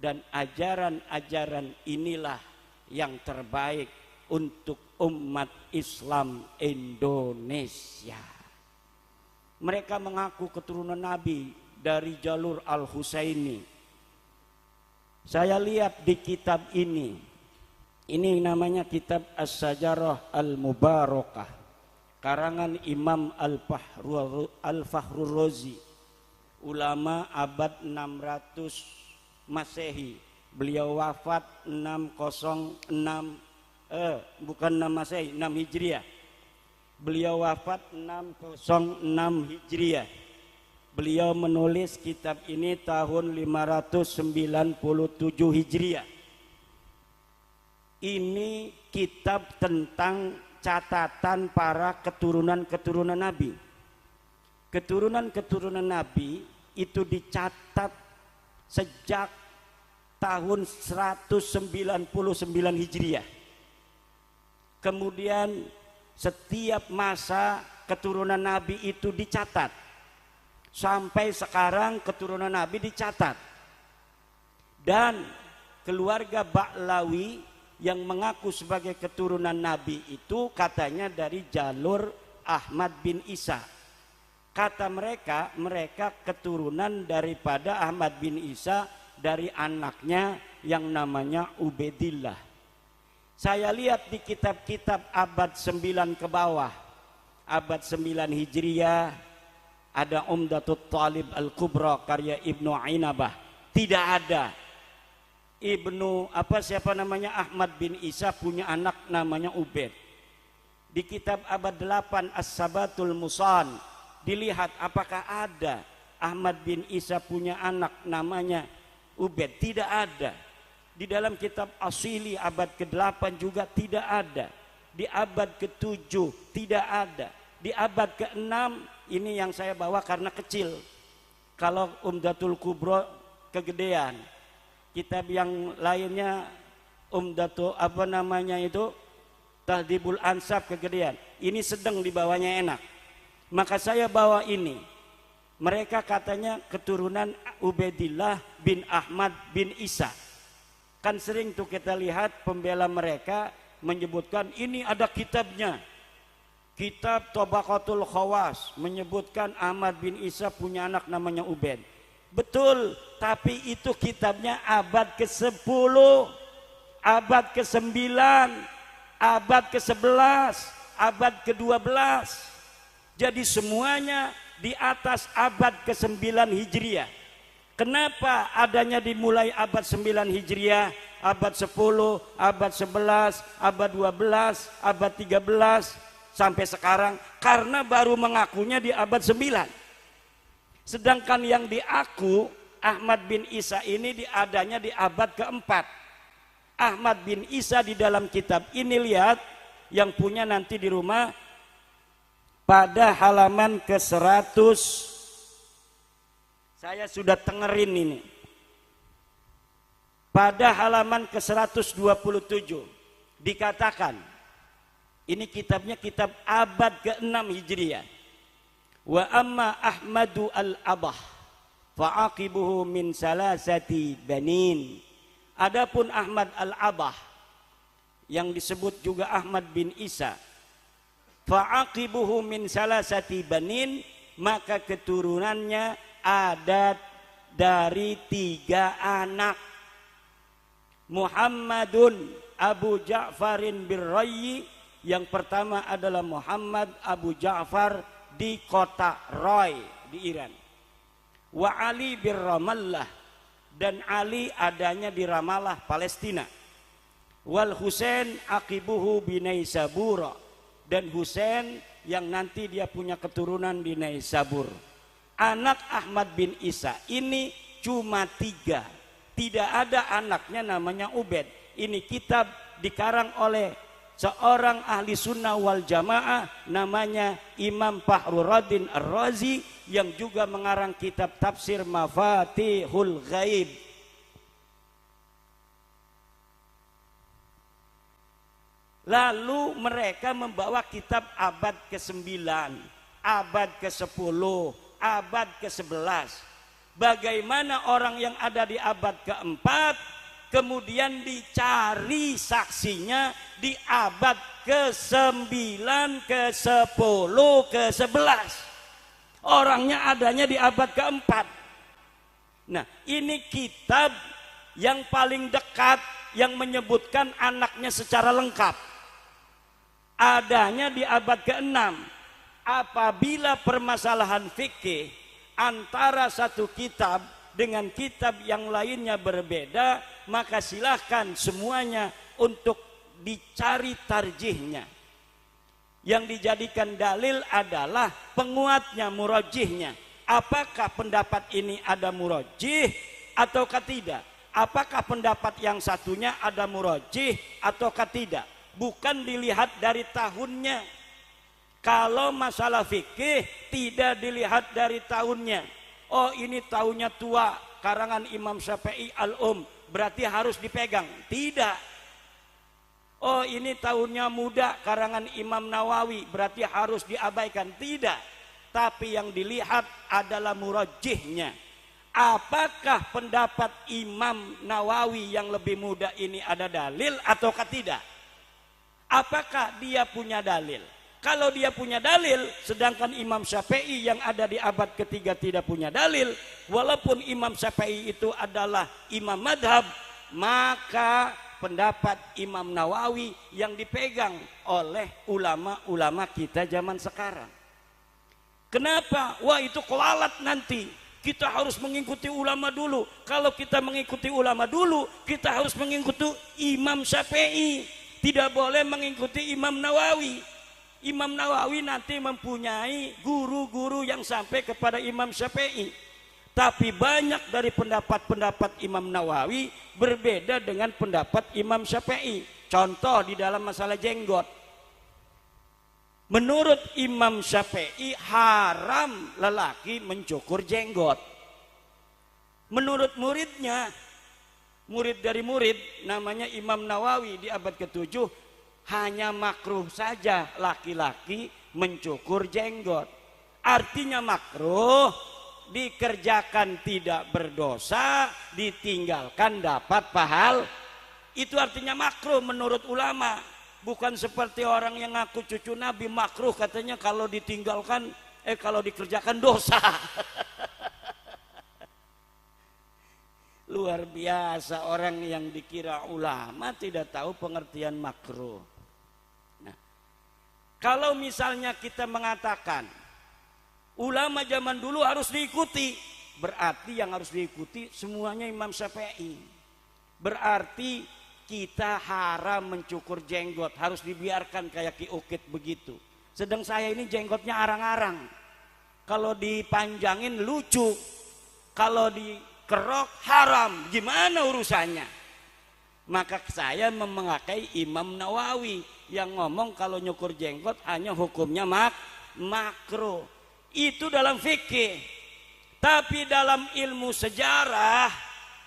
Dan ajaran-ajaran inilah yang terbaik untuk umat Islam Indonesia. Mereka mengaku keturunan Nabi dari jalur Al-Husaini. Saya lihat di kitab ini namanya kitab As-Sajarah Al-Mubarakah, karangan Imam Al-Fakhrur Razi, ulama abad 600 Masehi. Beliau wafat 606 bukan 6 Masehi, 6 Hijriah. Beliau wafat 606 Hijriah. Beliau menulis kitab ini tahun 597 Hijriah. Ini kitab tentang catatan para keturunan-keturunan Nabi. Keturunan-keturunan Nabi itu dicatat sejak tahun 199 Hijriah. Kemudian setiap masa keturunan Nabi itu dicatat. Sampai sekarang keturunan Nabi dicatat. Dan keluarga Ba'lawi yang mengaku sebagai keturunan Nabi itu katanya dari jalur Ahmad bin Isa. Kata mereka keturunan daripada Ahmad bin Isa dari anaknya yang namanya Ubaidillah. Saya lihat di kitab-kitab abad 9 ke bawah, abad 9 Hijriah, ada Umdatut Talib Al-Kubra karya Ibnu Ainabah. Tidak ada. Ahmad bin Isa punya anak namanya Ubaid. Di kitab abad 8 As-Sabatul Musan, dilihat apakah ada Ahmad bin Isa punya anak namanya Ubaid. Tidak ada. Di dalam kitab Asili abad ke-8 juga tidak ada. Di abad ke-7 tidak ada. Di abad ke-6 ini yang saya bawa karena kecil. Kalau Umdatul Kubra kegedean. Kitab yang lainnya Umdatul Tahdhibul Ansab kegedean. Ini sedang dibawanya enak. Maka saya bawa ini. Mereka katanya keturunan Ubaidillah bin Ahmad bin Isa. Kan sering tuh kita lihat pembela mereka menyebutkan ini ada kitabnya. Kitab Tabaqatul Khawas menyebutkan Ahmad bin Isa punya anak namanya Ubaid. Betul, tapi itu kitabnya abad ke-10, abad ke-9, abad ke-11, abad ke-12. Jadi semuanya di atas abad ke-9 Hijriah. Kenapa adanya dimulai abad 9 Hijriah, abad 10, abad 11, abad 12, abad 13 sampai sekarang? Karena baru mengakunya di abad 9. Sedangkan yang diaku Ahmad bin Isa ini adanya di abad ke-4. Ahmad bin Isa di dalam kitab ini, lihat yang punya nanti di rumah, pada halaman ke-100, saya sudah tengerin ini. Pada halaman ke-127 dikatakan, ini kitabnya kitab abad ke-6 Hijriah. Wa amma Ahmadu al-Abah fa'aqibuhu min salasati banin. Adapun Ahmad al-Abah yang disebut juga Ahmad bin Isa, fa'aqibuhu min salasati banin, maka keturunannya ada dari 3 anak. Muhammadun Abu Ja'farin birrayyi, yang pertama adalah Muhammad Abu Ja'far di kota Roy di Iran. Wa Ali bin Ramallah, dan Ali adanya di Ramallah Palestina. Wal Husain aqibuhu binaisabura, dan Husain yang nanti dia punya keturunan di Naisabur. Anak Ahmad bin Isa ini cuma 3 Tidak ada anaknya namanya Ubed. Ini kitab dikarang oleh seorang ahli sunnah wal jamaah namanya Imam Fakhruddin Ar-Razi yang juga mengarang kitab tafsir Mafatihul Ghaib. Lalu mereka membawa kitab abad ke-9, abad ke-10, abad ke-11. Bagaimana orang yang ada di abad ke-4 kemudian dicari saksinya di abad ke-9, ke-10, ke-11. Orangnya adanya di abad ke-4. Nah, ini kitab yang paling dekat yang menyebutkan anaknya secara lengkap. Adanya di abad ke-6. Apabila permasalahan fikih antara satu kitab dengan kitab yang lainnya berbeda, maka silahkan semuanya untuk dicari tarjihnya. Yang dijadikan dalil adalah penguatnya, murajihnya. Apakah pendapat ini ada murajih ataukah tidak? Apakah pendapat yang satunya ada murajih ataukah tidak? Bukan dilihat dari tahunnya. Kalau masalah fikih tidak dilihat dari tahunnya. Oh, ini tahunnya tua, karangan Imam Syafi'i berarti harus dipegang. Tidak. Oh, ini tahunnya muda, karangan Imam Nawawi, berarti harus diabaikan. Tidak. Tapi yang dilihat adalah murajihnya. Apakah pendapat Imam Nawawi yang lebih muda ini ada dalil ataukah tidak? Apakah dia punya dalil? Kalau dia punya dalil, sedangkan Imam Syafi'i yang ada di abad ketiga tidak punya dalil, walaupun Imam Syafi'i itu adalah imam madhab, maka pendapat Imam Nawawi yang dipegang oleh ulama-ulama kita zaman sekarang. Kenapa? Wah, itu kelalat nanti. Kita harus mengikuti ulama dulu. Kalau kita mengikuti ulama dulu, kita harus mengikuti Imam Syafi'i. Tidak boleh mengikuti Imam Nawawi. Imam Nawawi nanti mempunyai guru-guru yang sampai kepada Imam Syafi'i. Tapi banyak dari pendapat-pendapat Imam Nawawi berbeda dengan pendapat Imam Syafi'i. Contoh di dalam masalah jenggot. Menurut Imam Syafi'i haram lelaki mencukur jenggot. Menurut muridnya, murid dari murid namanya Imam Nawawi di abad ke-7, hanya makruh saja laki-laki mencukur jenggot. Artinya makruh, dikerjakan tidak berdosa, ditinggalkan dapat pahala. Itu artinya makruh menurut ulama. Bukan seperti orang yang ngaku cucu Nabi, makruh katanya kalau ditinggalkan, kalau dikerjakan dosa. Luar biasa, orang yang dikira ulama tidak tahu pengertian makruh. Nah, kalau misalnya kita mengatakan ulama zaman dulu harus diikuti, berarti yang harus diikuti semuanya Imam Syafi'i. Berarti kita haram mencukur jenggot, harus dibiarkan kayak Ki Ukit begitu. Sedang saya ini jenggotnya arang-arang. Kalau dipanjangin lucu, kalau dikerok haram, gimana urusannya? Maka saya memakai Imam Nawawi yang ngomong kalau nyukur jenggot hanya hukumnya makruh. Itu dalam fikih. Tapi dalam ilmu sejarah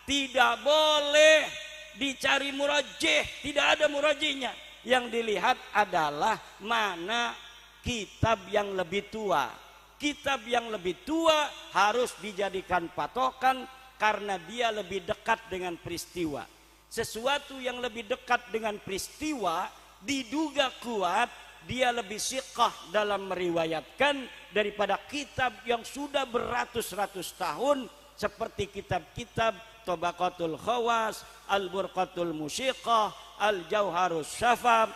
tidak boleh dicari murajih, tidak ada murajihnya. Yang dilihat adalah mana kitab yang lebih tua. Kitab yang lebih tua harus dijadikan patokan karena dia lebih dekat dengan peristiwa. Sesuatu yang lebih dekat dengan peristiwa diduga kuat, dia lebih siqah dalam meriwayatkan daripada kitab yang sudah beratus-ratus tahun seperti kitab-kitab Tabaqatul Khawas, Al-Burqatul Musyiqah, Al-Jauharus Syafab,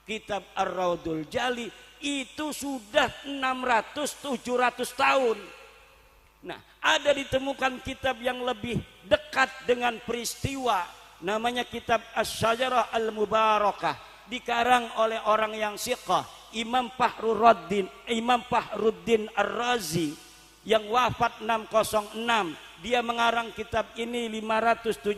kitab Ar-Raudul Jali, itu sudah 600-700 tahun. Nah, ada ditemukan kitab yang lebih dekat dengan peristiwa, namanya kitab Asy-Syajarah Al-Mubarakah, dikarang oleh orang yang siqah, Imam Fakhruddin Ar-Razi yang wafat 606 dia mengarang kitab ini 579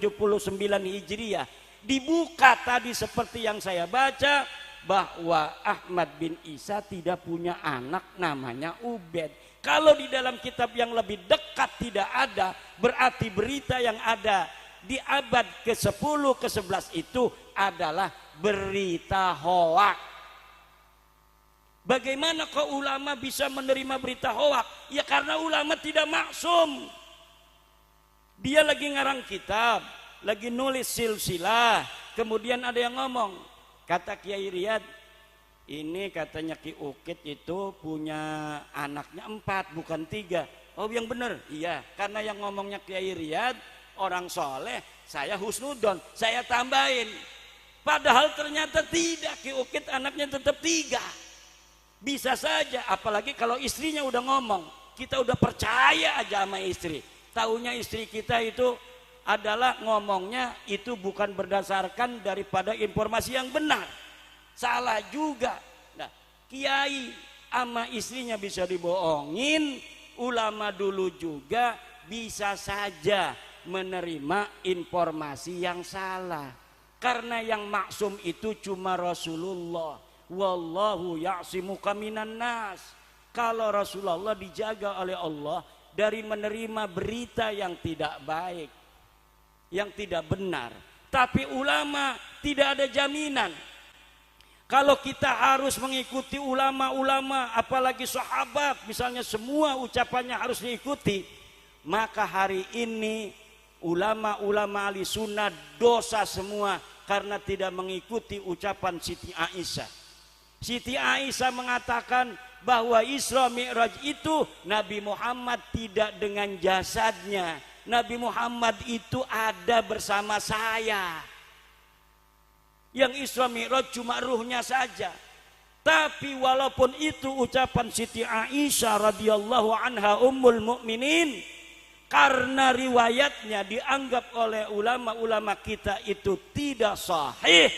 Hijriah. Dibuka tadi seperti yang saya baca, bahwa Ahmad bin Isa tidak punya anak namanya Ubed. Kalau di dalam kitab yang lebih dekat tidak ada, berarti berita yang ada di abad ke-10 ke-11 itu adalah berita hoak. Bagaimana kok ulama bisa menerima berita hoak? Ya karena ulama tidak maksum. Dia lagi ngarang kitab, lagi nulis silsilah, kemudian ada yang ngomong, kata Kiai Riyad, ini katanya Ki Ukit itu punya anaknya 4 bukan 3. Oh yang benar? Iya, karena yang ngomongnya Kiai Riyad orang soleh, saya husnudon, saya tambahin. Padahal ternyata tidak, Ki Ukit anaknya tetap 3. Bisa saja, apalagi kalau istrinya udah ngomong, kita udah percaya aja sama istri. Taunya istri kita itu adalah ngomongnya itu bukan berdasarkan daripada informasi yang benar. Salah juga. Nah, kiai sama istrinya bisa dibohongin, ulama dulu juga bisa saja menerima informasi yang salah. Karena yang maksum itu cuma Rasulullah. Wallahu ya'simuka minan nas. Kalau Rasulullah dijaga oleh Allah dari menerima berita yang tidak baik, yang tidak benar. Tapi ulama tidak ada jaminan. Kalau kita harus mengikuti ulama-ulama, apalagi sahabat, misalnya semua ucapannya harus diikuti, maka hari ini ulama-ulama ahli sunnah dosa semua karena tidak mengikuti ucapan Siti Aisyah. Siti Aisyah mengatakan bahwa Isra Mi'raj itu Nabi Muhammad tidak dengan jasadnya. Nabi Muhammad itu ada bersama saya. Yang Isra Mi'raj cuma ruhnya saja. Tapi walaupun itu ucapan Siti Aisyah radhiyallahu anha ummul mukminin, karena riwayatnya dianggap oleh ulama-ulama kita itu tidak sahih,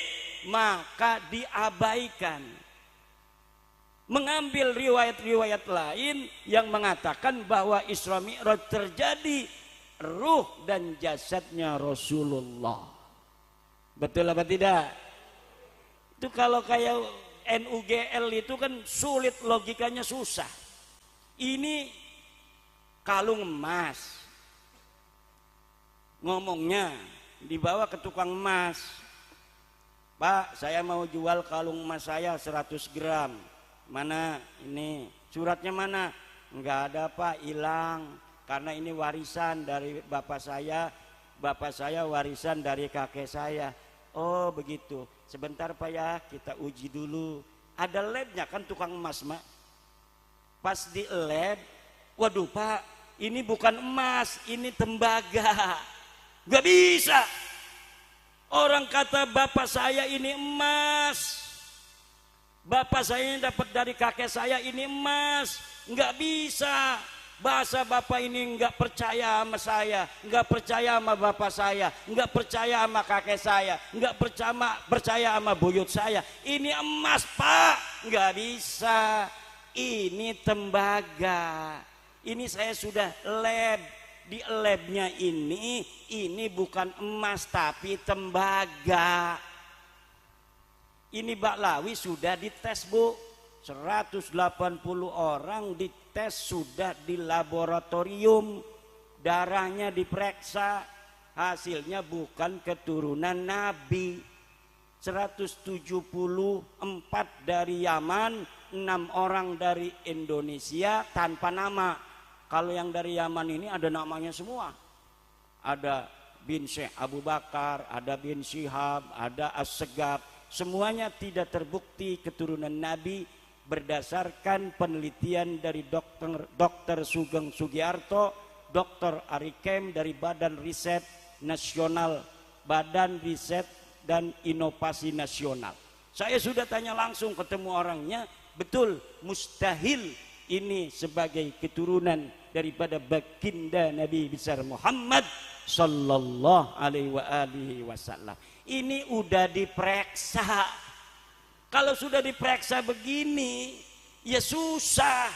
maka diabaikan. Mengambil riwayat-riwayat lain yang mengatakan bahwa Isra Mi'raj terjadi ruh dan jasadnya Rasulullah. Betul apa tidak? Itu kalau kayak NUGL itu kan sulit, logikanya susah. Ini kalung emas, ngomongnya dibawa ke tukang emas, Pak saya mau jual kalung emas saya 100 gram. Mana ini suratnya mana? Enggak ada Pak, hilang. Karena ini warisan dari bapak saya warisan dari kakek saya. Oh begitu, sebentar Pak ya, kita uji dulu. Ada labnya kan tukang emas Mak. Pas di lab, waduh Pak, ini bukan emas, ini tembaga. Gak bisa. Orang kata bapak saya ini emas, bapak saya ini dapat dari kakek saya ini emas. Gak bisa. Bahasa bapak ini nggak percaya sama saya, nggak percaya sama bapak saya, nggak percaya sama kakek saya, nggak percaya sama buyut saya. Ini emas Pak, nggak bisa. Ini tembaga. Ini saya sudah lab. Di labnya ini bukan emas tapi tembaga. Ini Baklawi sudah dites Bu. 180 orang dites sudah di laboratorium, darahnya diperiksa, hasilnya bukan keturunan Nabi. 174 dari Yaman, 6 orang dari Indonesia tanpa nama. Kalau yang dari Yaman ini ada namanya semua. Ada bin Syekh Abu Bakar, ada bin Syihab, ada As-Segaf. Semuanya tidak terbukti keturunan Nabi berdasarkan penelitian dari Dr. Sugeng Sugiarto, Dr. Arikem dari Badan Riset Nasional, Badan Riset dan Inovasi Nasional. Saya sudah tanya langsung, ketemu orangnya, betul mustahil ini sebagai keturunan daripada baginda Nabi besar Muhammad sallallahu alaihi wasallam. Ini udah diperiksa. Kalau sudah diperiksa begini, ya susah.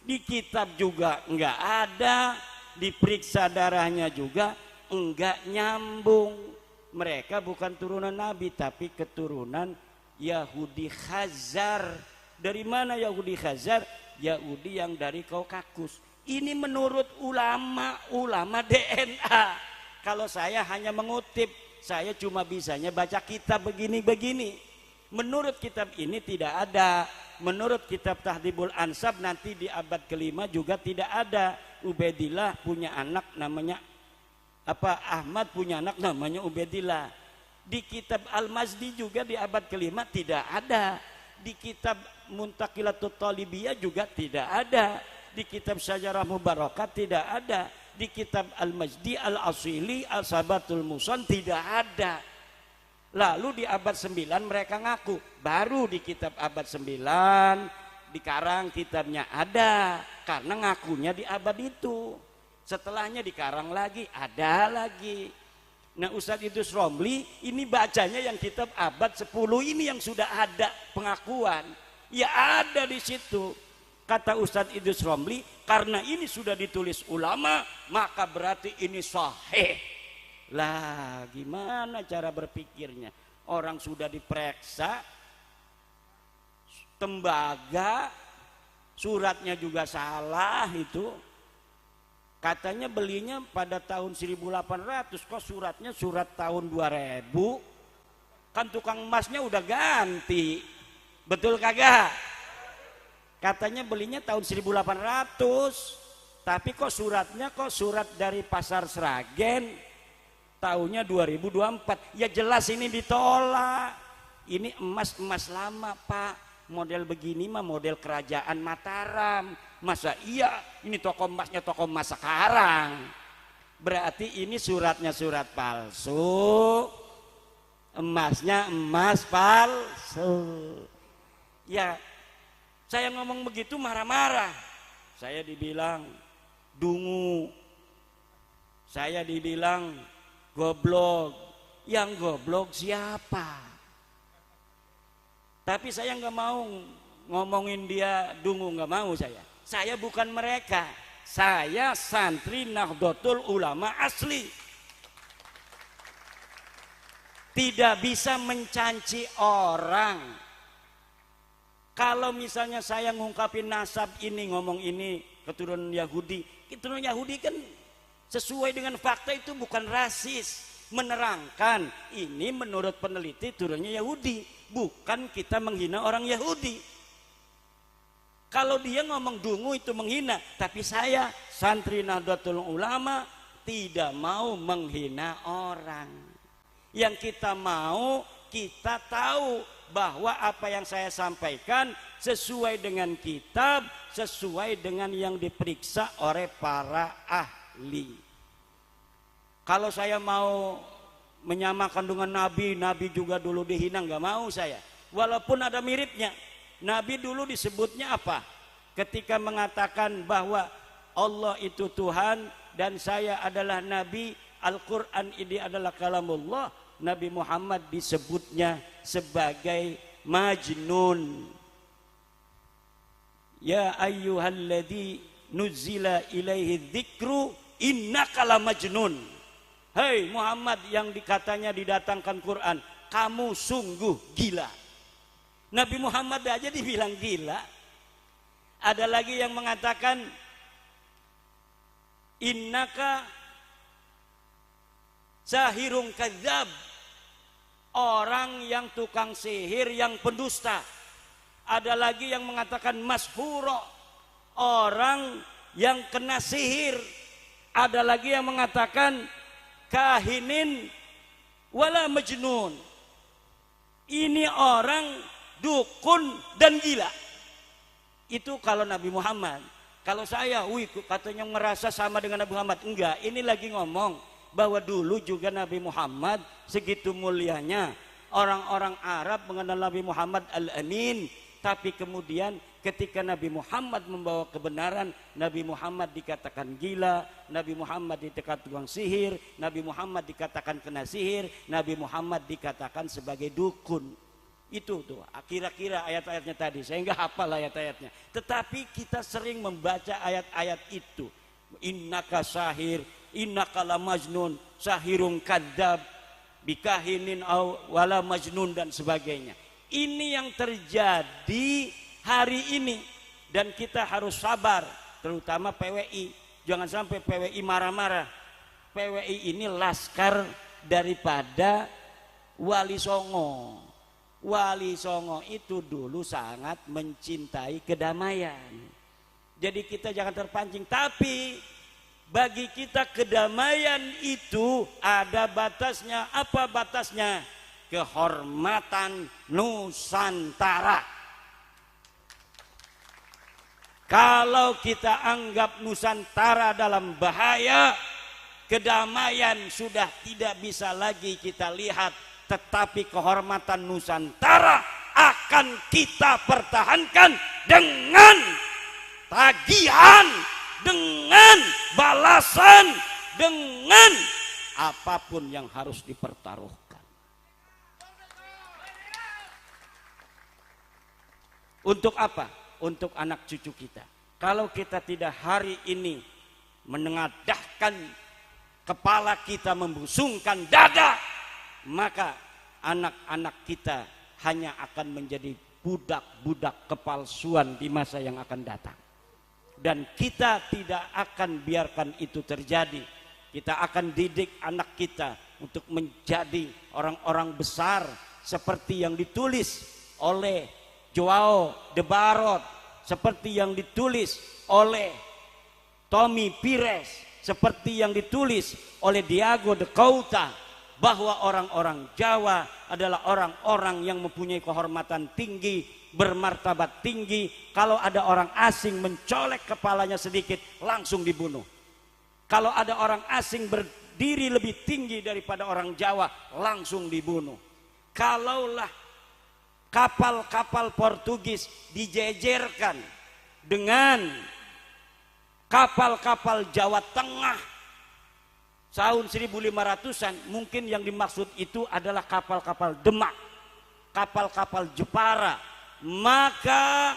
Di kitab juga enggak ada, diperiksa darahnya juga enggak nyambung. Mereka bukan turunan Nabi tapi keturunan Yahudi Khazar. Dari mana Yahudi Khazar? Yahudi yang dari Kaukasus. Ini menurut ulama DNA. Kalau saya hanya mengutip, saya cuma bisanya baca kitab begini-begini. Menurut kitab ini tidak ada. Menurut kitab Tahdhibul Ansab nanti di abad kelima juga tidak ada. Ubaidillah punya anak namanya Ahmad punya anak namanya Ubaidillah. Di kitab Al-Mazdi juga di abad kelima tidak ada. Di kitab Muntaqilatut Talibiyah juga tidak ada. Di kitab Syajarah Mubarakat tidak ada. Di kitab Al-Majdi, Al-Asili, Al-Sabatul Musan tidak ada. Lalu di abad 9 mereka ngaku. Baru di kitab abad 9 dikarang kitabnya ada. Karena ngakunya di abad itu. Setelahnya dikarang lagi, ada lagi. Nah Ustadz Idrus Romli ini bacanya yang kitab abad 10 ini yang sudah ada pengakuan. Ya ada di situ. Kata Ustadz Idrus Romli, karena ini sudah ditulis ulama, maka berarti ini sahih. Lah gimana cara berpikirnya? Orang sudah diperiksa, tembaga, suratnya juga salah itu. Katanya belinya pada tahun 1800, kok suratnya surat tahun 2000? Kan tukang emasnya udah ganti. Betul kagak? Katanya belinya tahun 1800, tapi kok suratnya surat dari Pasar Sragen, tahunnya 2024. Ya jelas ini ditolak. Ini emas lama Pak, model begini mah model kerajaan Mataram. Masa iya ini toko emasnya toko emas sekarang? Berarti ini suratnya surat palsu, emasnya emas palsu. Ya saya ngomong begitu marah-marah. Saya dibilang dungu, saya dibilang goblok. Yang goblok siapa? Tapi saya nggak mau ngomongin dia dungu, nggak mau saya. Saya bukan mereka. Saya santri Nahdlatul Ulama asli. Tidak bisa mencaci orang. Kalau misalnya saya ngungkapin nasab ini, ngomong ini keturunan Yahudi. Keturunan Yahudi kan sesuai dengan fakta itu bukan rasis. Menerangkan ini menurut peneliti turunnya Yahudi. Bukan kita menghina orang Yahudi. Kalau dia ngomong dungu itu menghina. Tapi saya santri Nahdlatul Ulama tidak mau menghina orang. Yang kita mau, kita tahu bahwa apa yang saya sampaikan sesuai dengan kitab, sesuai dengan yang diperiksa oleh para ahli. Kalau saya mau menyamakan dengan Nabi, Nabi juga dulu dihina, nggak mau saya. Walaupun ada miripnya. Nabi dulu disebutnya apa? Ketika mengatakan bahwa Allah itu Tuhan dan saya adalah Nabi, Al-Quran ini adalah kalamullah, Nabi Muhammad disebutnya sebagai majnun. Ya ayyuhalladzi nuzila ilaihi dzikru innaka la majnun. Hei Muhammad yang dikatanya didatangkan Quran, kamu sungguh gila. Nabi Muhammad aja dibilang gila. Ada lagi yang mengatakan innaka sahirun kadzab. Orang yang tukang sihir, yang pendusta. Ada lagi yang mengatakan mashuro, orang yang kena sihir. Ada lagi yang mengatakan kahinin wala majnun. Ini orang dukun dan gila. Itu kalau Nabi Muhammad. Kalau saya, katanya ngerasa sama dengan Nabi Muhammad. Enggak, ini lagi ngomong bahwa dulu juga Nabi Muhammad segitu mulianya. Orang-orang Arab mengenal Nabi Muhammad Al-Amin. Tapi kemudian ketika Nabi Muhammad membawa kebenaran, Nabi Muhammad dikatakan gila, Nabi Muhammad dikatakan tukang sihir, Nabi Muhammad dikatakan kena sihir, Nabi Muhammad dikatakan sebagai dukun. Itu tuh kira-kira ayat-ayatnya tadi. Saya nggak hafal ayat-ayatnya, tetapi kita sering membaca ayat-ayat itu. innaka sahir, innaka la majnun, sahirun kadzab, bikahinin aw wala majnun dan sebagainya. Ini yang terjadi hari ini dan kita harus sabar, terutama PWI. Jangan sampai PWI marah-marah. PWI ini laskar daripada Wali Songo. Wali Songo itu dulu sangat mencintai kedamaian. Jadi kita jangan terpancing. Tapi bagi kita kedamaian itu ada batasnya. Apa batasnya? Kehormatan Nusantara. Kalau kita anggap Nusantara dalam bahaya, kedamaian sudah tidak bisa lagi kita lihat. Tetapi kehormatan Nusantara akan kita pertahankan dengan tagihan, dengan balasan, dengan apapun yang harus dipertaruhkan. Untuk apa? Untuk anak cucu kita. Kalau kita tidak hari ini menengadahkan kepala kita, membusungkan dada, maka anak-anak kita hanya akan menjadi budak-budak kepalsuan di masa yang akan datang. Dan kita tidak akan biarkan itu terjadi. Kita akan didik anak kita untuk menjadi orang-orang besar seperti yang ditulis oleh Joao de Barot, seperti yang ditulis oleh Tommy Pires, seperti yang ditulis oleh Diego de Couta, bahwa orang-orang Jawa adalah orang-orang yang mempunyai kehormatan tinggi, bermartabat tinggi. Kalau ada orang asing mencolek kepalanya sedikit, langsung dibunuh. Kalau ada orang asing berdiri lebih tinggi daripada orang Jawa, langsung dibunuh. Kalaulah kapal-kapal Portugis dijejerkan dengan kapal-kapal Jawa Tengah tahun 1500-an, mungkin yang dimaksud itu adalah kapal-kapal Demak, kapal-kapal Jepara. Maka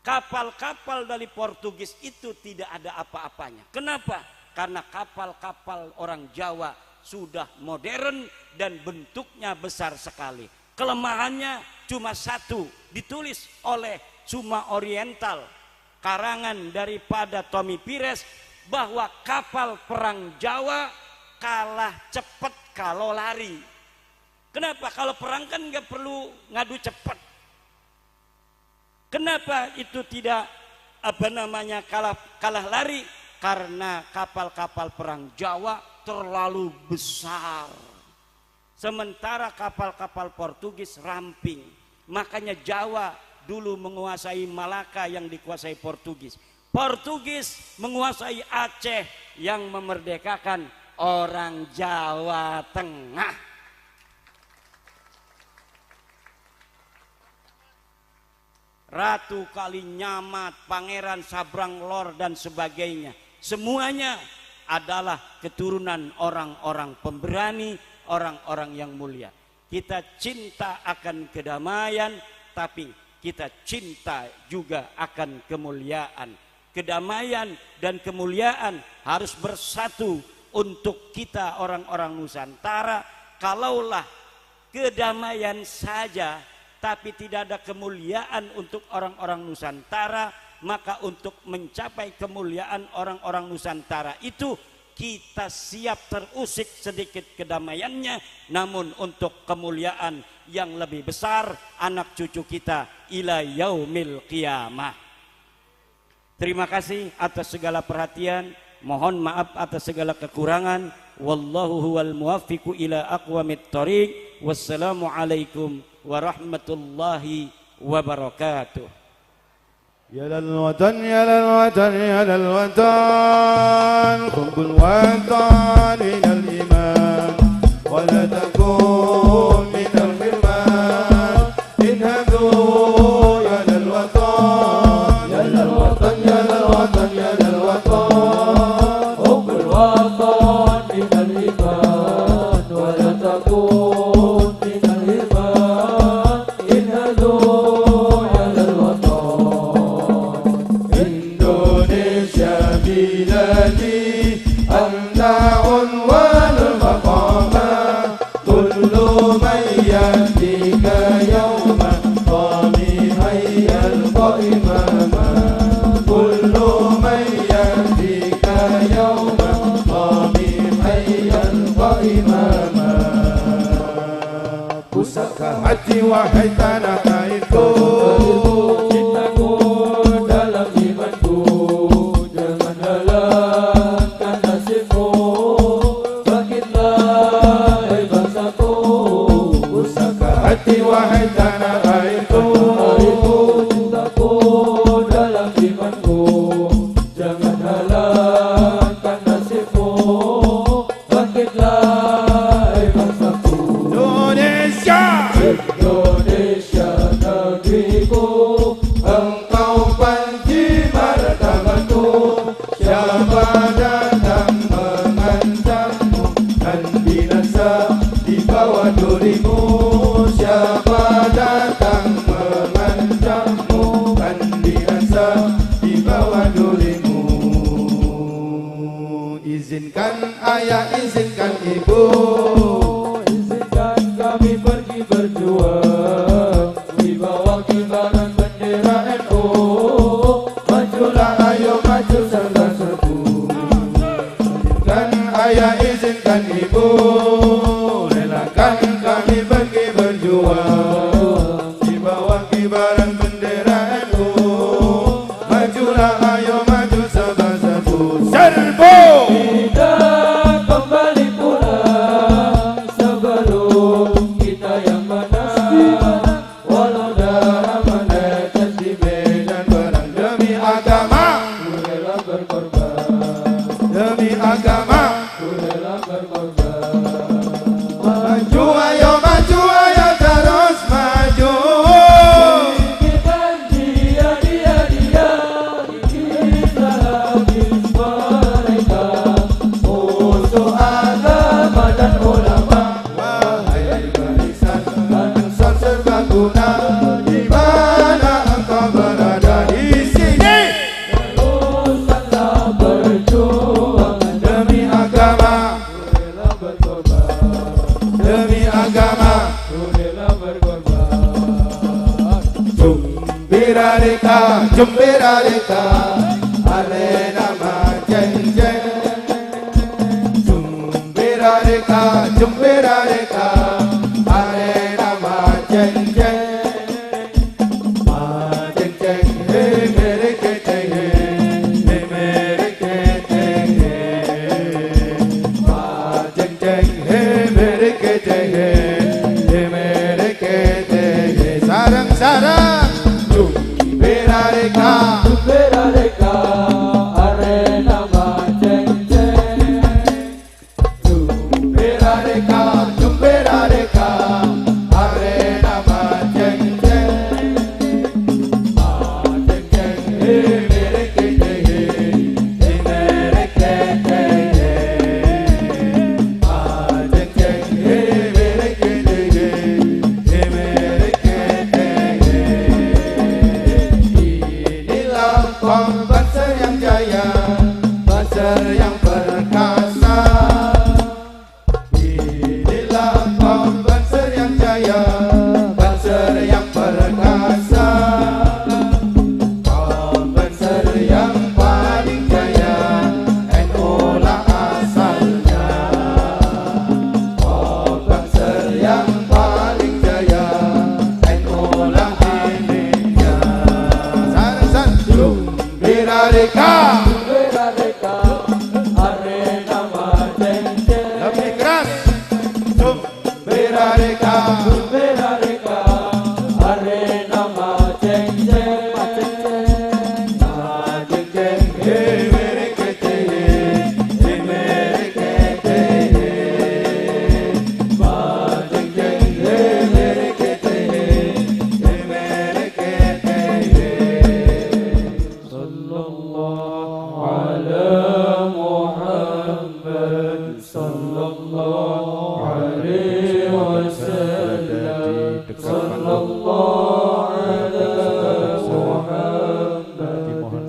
kapal-kapal dari Portugis itu tidak ada apa-apanya. Kenapa? Karena kapal-kapal orang Jawa sudah modern dan bentuknya besar sekali. Kelemahannya cuma satu, ditulis oleh Suma Oriental, karangan daripada Tommy Pires, bahwa kapal perang Jawa kalah cepat kalau lari. Kenapa? Kalau perang kan nggak perlu ngadu cepat. Kenapa itu tidak kalah lari? Karena kapal-kapal perang Jawa terlalu besar. Sementara kapal-kapal Portugis ramping. Makanya Jawa dulu menguasai Malaka yang dikuasai Portugis. Portugis menguasai Aceh yang memerdekakan orang Jawa Tengah. Ratu Kalinyamat, Pangeran Sabrang-Lor dan sebagainya. Semuanya adalah keturunan orang-orang pemberani, orang-orang yang mulia. Kita cinta akan kedamaian, tapi kita cinta juga akan kemuliaan. Kedamaian dan kemuliaan harus bersatu untuk kita orang-orang Nusantara. Kalaulah kedamaian saja tapi tidak ada kemuliaan untuk orang-orang Nusantara, maka untuk mencapai kemuliaan orang-orang Nusantara itu kita siap terusik sedikit kedamaiannya, namun untuk kemuliaan yang lebih besar anak cucu kita ila yaumil qiyamah. Terima kasih atas segala perhatian, mohon maaf atas segala kekurangan. Wallahu huwal muwaffiqu ila aqwamit thoriq. Wassalamu alaikum warahmatullahi wabarakatuh.
Ya lal watan ya lal watan ya lal watan, hubbul watan minal iman, wa la takun minal firman. Inhadu ya lal watan, ya lal watan ya lal watan ya lal watan, hubbul watan minal iman, wa la takun minal firman. Inhadu ya lal watan. Indonesia إلهي أنت عنوان المقامات كل من يأتيك يوما طامحا يلقى إماما كل من يأتيك يوما طامحا يلقى إماما Pusaka hati wahai tanah airku, cintaku dalam imanku, jangan halangkan nasibmu, bangkitlah hai bangsaku. Pusaka hati wahai tanah airku, cintaku dalam imanku, jangan halangkan nasibmu, bangkitlah hai bangsaku. Indonesia negeriku, engkau panji martabatku. Siapa datang mengancammu dan binasa di bawah durimu. Siapa datang mengancammu dan binasa di bawah durimu. Izinkan ayah, izinkan ibu, kami pergi berjuang di bawah kibaran bendera NU. Majulah ayo maju serta serbu. Izinkan ayah, izinkan ibu, relakan kami pergi berjuang di bawah kibaran bendera NU. Majulah ayo maju serta serbu. Serbu! Demi agama, ku rela berkorban. Maju ayo terus maju. Kita dia, kita habis mereka. Musuh agama dan ulama. Wahai barisan bangsa serbaguna, di mana engkau berada di sini? Teruslah berjuang demi agama, ku rela berkorban. Demi agama, ku rela berkorban. Jumbira deka, arena jeng jeng. Jumbira deka, arena jeng jeng. Jeng jeng, hey mere kete hey, hey mere kete hey. Jeng jeng, hey mere kete hey, hey mere kete hey. Sarang sarang, jumbira deka, arena jeng jeng. Jumbira deka, arena jeng jeng. Jeng jeng, hey mere kete hey, hey mere kete hey. Jeng jeng, hey mere kete hey, hey mere kete hey. Inilah bangsa yang jaya, bangsa yang perkasa. Inilah bangsa yang jaya, bangsa yang perkasa. Bangsa yang paling jaya, NU lah asalnya. Bangsa yang paling jaya, NU lah miliknya. San jumbira deka, arena jeng jeng. Lebih keras. Jumbira deka, arena jeng jeng. Jeng jeng, hey mere kete hey, hey mere kete hey. Jeng jeng, hey mere kete hey, hey mere kete hey. Sallallahu ala Muhammad, sallallahu alaihi wasallam, sallallahu ala Muhammad,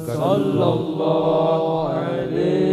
sallallahu الله عليه